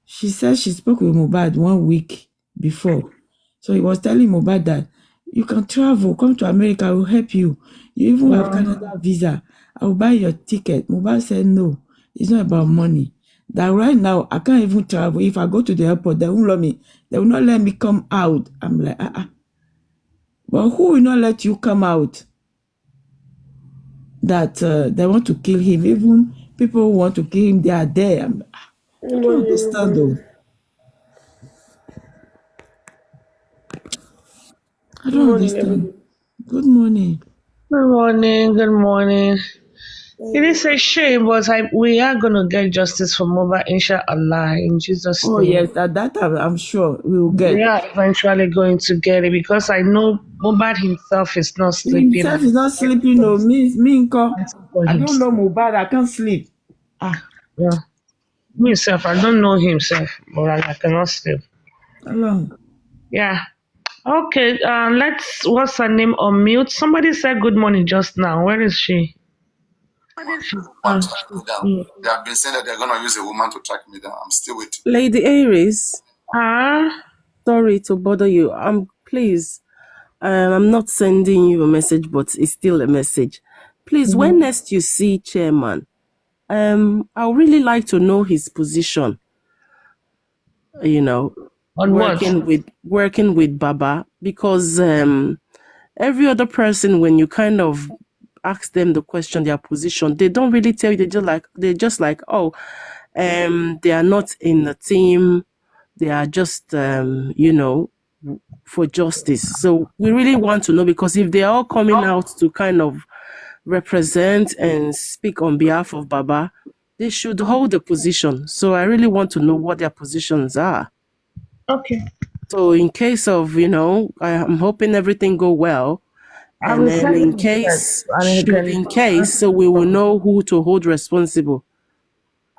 she said she spoke with Mohbad 1 week before. So he was telling Mohbad that you can travel, come to America, I will help you. You even have Canada visa. I will buy your ticket. Mohbad said no, it's not about money. That right now, I can't even travel. If I go to the airport, they won't let me. They will not let me come out. I'm like, But who will not let you come out? That they want to kill him. Even people who want to kill him, they are there. I don't understand though. I don't understand. Good morning. Good morning. It is a shame, but we are going to get justice for Mohbad, inshallah, in Jesus' name. Oh, yes, that I'm sure we will get. We are eventually going to get it because I know Mohbad himself is not sleeping. Himself is not sleeping, no. Me, I don't know Mohbad, I can't sleep. Yeah. Myself, I don't know himself, but I cannot sleep. Hello. Yeah. Okay, what's her name on mute? Somebody said good morning just now. Where is she? They have been saying that they're going to use a woman to track me down. I'm still waiting. Lady Aries. Sorry to bother you. Please, I'm not sending you a message, but it's still a message. Please, when next you see Chairman, I would really like to know his position. You know, on working with Baba, because every other person, when you kind of ask them the question, their position, they don't really tell you. They're just like, oh, they are not in the team. They are just, for justice. So we really want to know, because if they're all coming out to kind of represent and speak on behalf of Baba, they should hold a position. So I really want to know what their positions are. Okay. So in case of, I'm hoping everything go well. And then in case, so we will know who to hold responsible.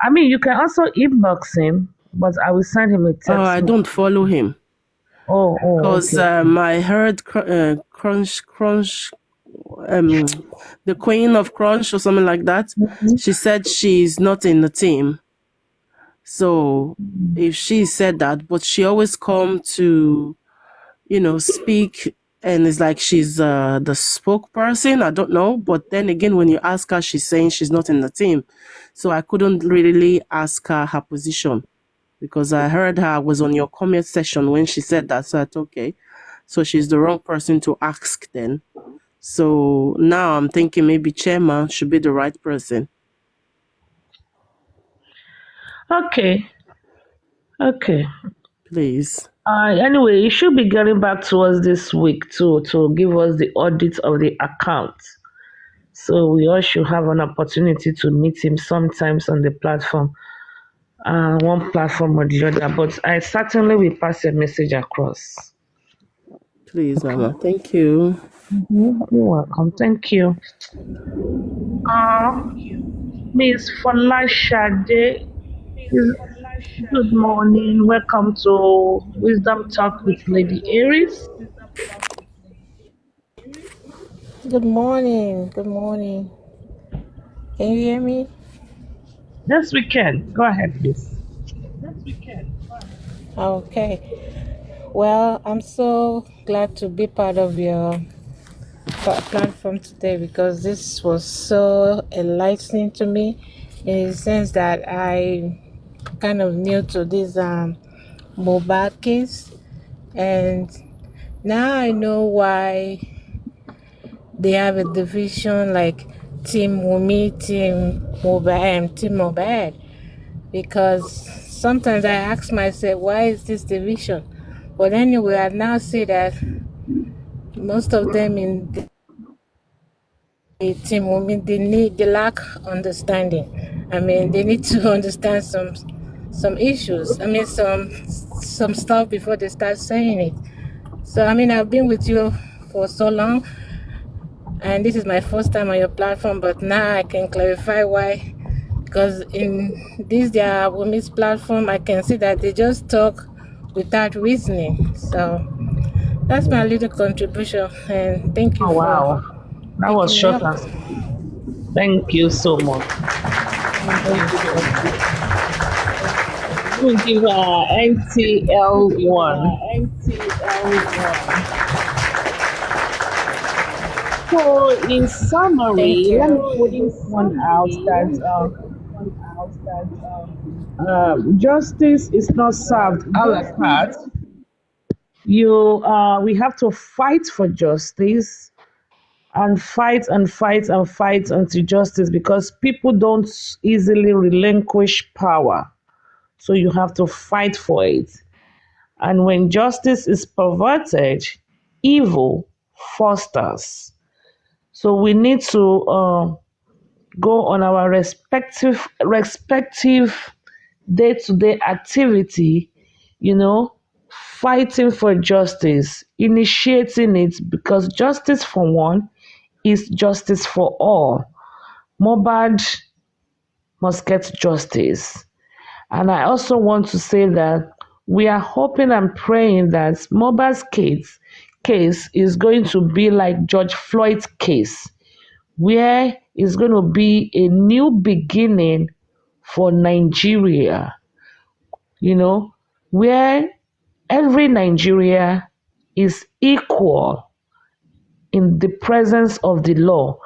I mean, you can also inbox him, but I will send him a text. Oh, I don't follow him. Oh, because I heard Crunch, the Queen of Crunch or something like that. She said she's not in the team. So if she said that, but she always come to, speak, and it's like she's the spokesperson. I don't know. But then again, when you ask her, she's saying she's not in the team. So I couldn't really ask her position, because I heard her was on your comment session when she said that. So I thought, okay, so she's the wrong person to ask then. So now I'm thinking maybe Chairman should be the right person. Okay. Okay. Please. Anyway, you should be getting back to us this week to give us the audit of the account. So we all should have an opportunity to meet him sometimes on the platform, one platform or the other. But I certainly will pass a message across. Please, Mama. Thank you. You're welcome. Thank you. Miss Folashade, good morning. Welcome to Wisdom Talk with Lady Aries. Good morning. Good morning. Can you hear me? Yes, we can. Go ahead, please. Okay. Well, I'm so glad to be part of your platform today because this was so enlightening to me in the sense that I kind of new to this mobile case, and now I know why they have a division like Team Wumi, Team Mobile, because sometimes I ask myself, why is this division? But anyway, I now see that most of them in the Team Wumi, they lack understanding. I mean, they need to understand some issues. I mean, some stuff before they start saying it. So I mean, I've been with you for so long, and this is my first time on your platform, but now I can clarify why. Because in their women's platform, I can see that they just talk without reasoning. So that's my little contribution, and thank you Oh, wow. That for was picking me short up. and thank you so much. We'll give NTL1. So, in summary, Thank let me you. put this one out that justice is not served a la carte. We have to fight for justice and fight and fight and fight until justice, because people don't easily relinquish power. So you have to fight for it. And when justice is perverted, evil fosters. So we need to go on our respective day-to-day activity, fighting for justice, initiating it, because justice for one is justice for all. Mohbad must get justice. And I also want to say that we are hoping and praying that Mohbad's case is going to be like George Floyd's case, where it's going to be a new beginning for Nigeria, where every Nigeria is equal in the presence of the law,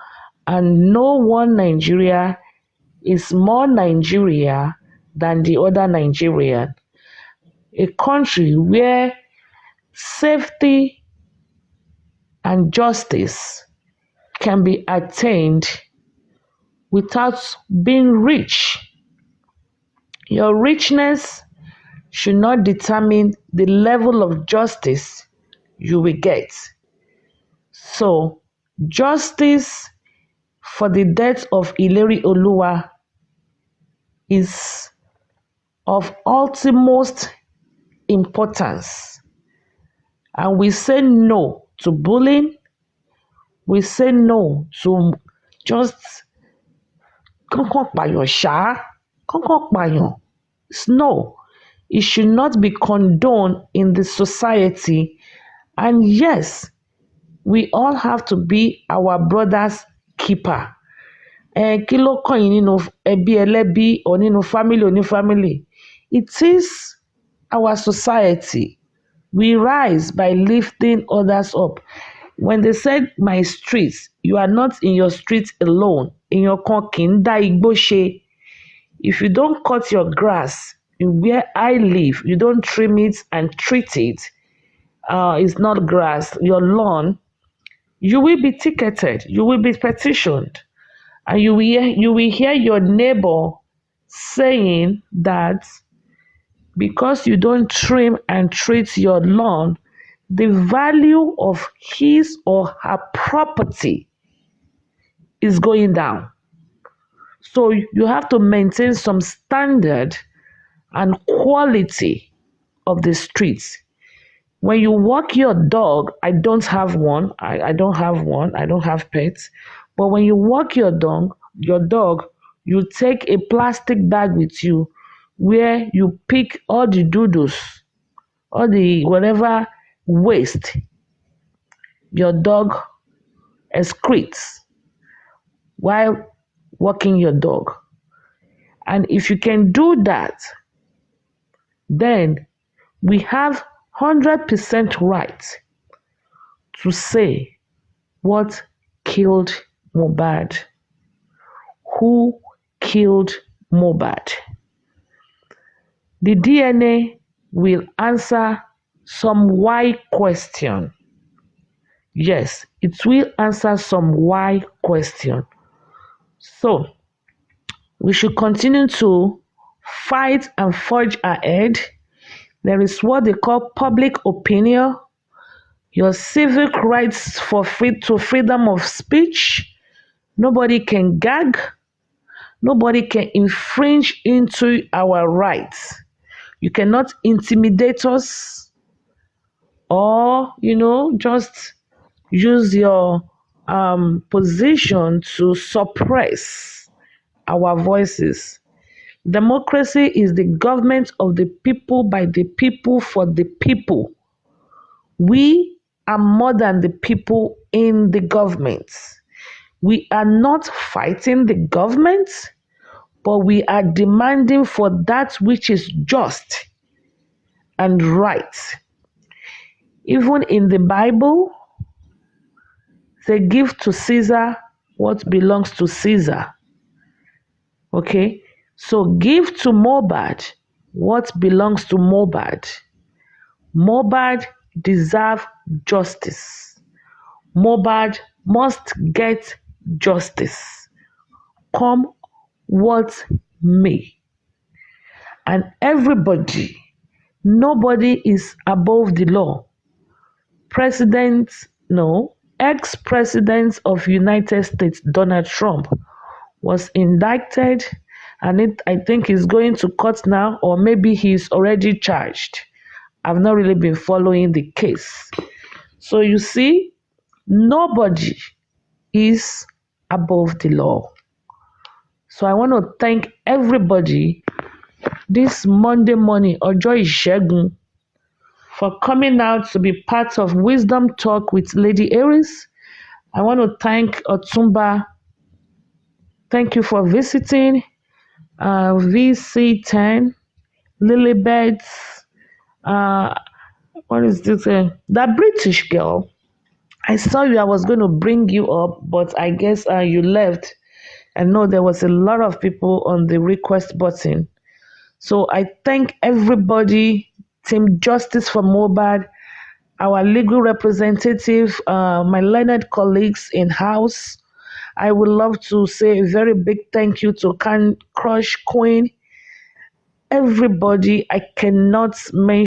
and no one Nigeria is more Nigeria than the other Nigerian. A country where safety and justice can be attained without being rich. Your richness should not determine the level of justice you will get. So, justice for the death of Ileri Oluwa is of utmost importance. And we say no to bullying. We say no to just no. It should not be condoned in the society. And yes, we all have to be our brother's keeper. Kí ló kàn yín nínú ẹbí ẹlẹ́bí or nínú family onífamily? It is our society. We rise by lifting others up. When they said my streets, you are not in your street alone. In your konkinda igboshe. If you don't cut your grass in where I live, you don't trim it and treat it, it's not grass, your lawn, you will be ticketed, you will be petitioned, and you will hear your neighbor saying that because you don't trim and treat your lawn, the value of his or her property is going down. So you have to maintain some standard and quality of the streets. When you walk your dog, I don't have one. I don't have one. I don't have pets. But when you walk your dog, you take a plastic bag with you where you pick all the doodles, all the whatever waste your dog excretes while walking your dog. And if you can do that, then we have 100% right to say what killed Mohbad, who killed Mohbad. The DNA will answer some why question. Yes, it will answer some why question. So, we should continue to fight and forge ahead. There is what they call public opinion, your civic rights for freedom of speech. Nobody can gag. Nobody can infringe into our rights. You cannot intimidate us or, just use your position to suppress our voices. Democracy is the government of the people, by the people, for the people. We are more than the people in the government. We are not fighting the government, but we are demanding for that which is just and right. Even in the Bible, they give to Caesar what belongs to Caesar. Okay? So give to Mohbad what belongs to Mohbad. Mohbad deserves justice. Mohbad must get justice, come what may. And everybody, nobody is above the law. Ex-president of United States, Donald Trump, was indicted, and I think he's going to court now, or maybe he's already charged. I've not really been following the case. So you see, nobody is above the law. So I want to thank everybody this Monday morning, Ọjọ́ Ìṣẹ́gun, for coming out to be part of Wisdom Talk with Lady Aries. I want to thank Otumba. Thank you for visiting. VC10, Lilibet, what is this? That British girl. I saw you. I was going to bring you up, but I guess you left. I know there was a lot of people on the request button. So I thank everybody, Team Justice for Mohbad, our legal representative, my learned colleagues in-house. I would love to say a very big thank you to Can Crush Queen. Everybody, I cannot mention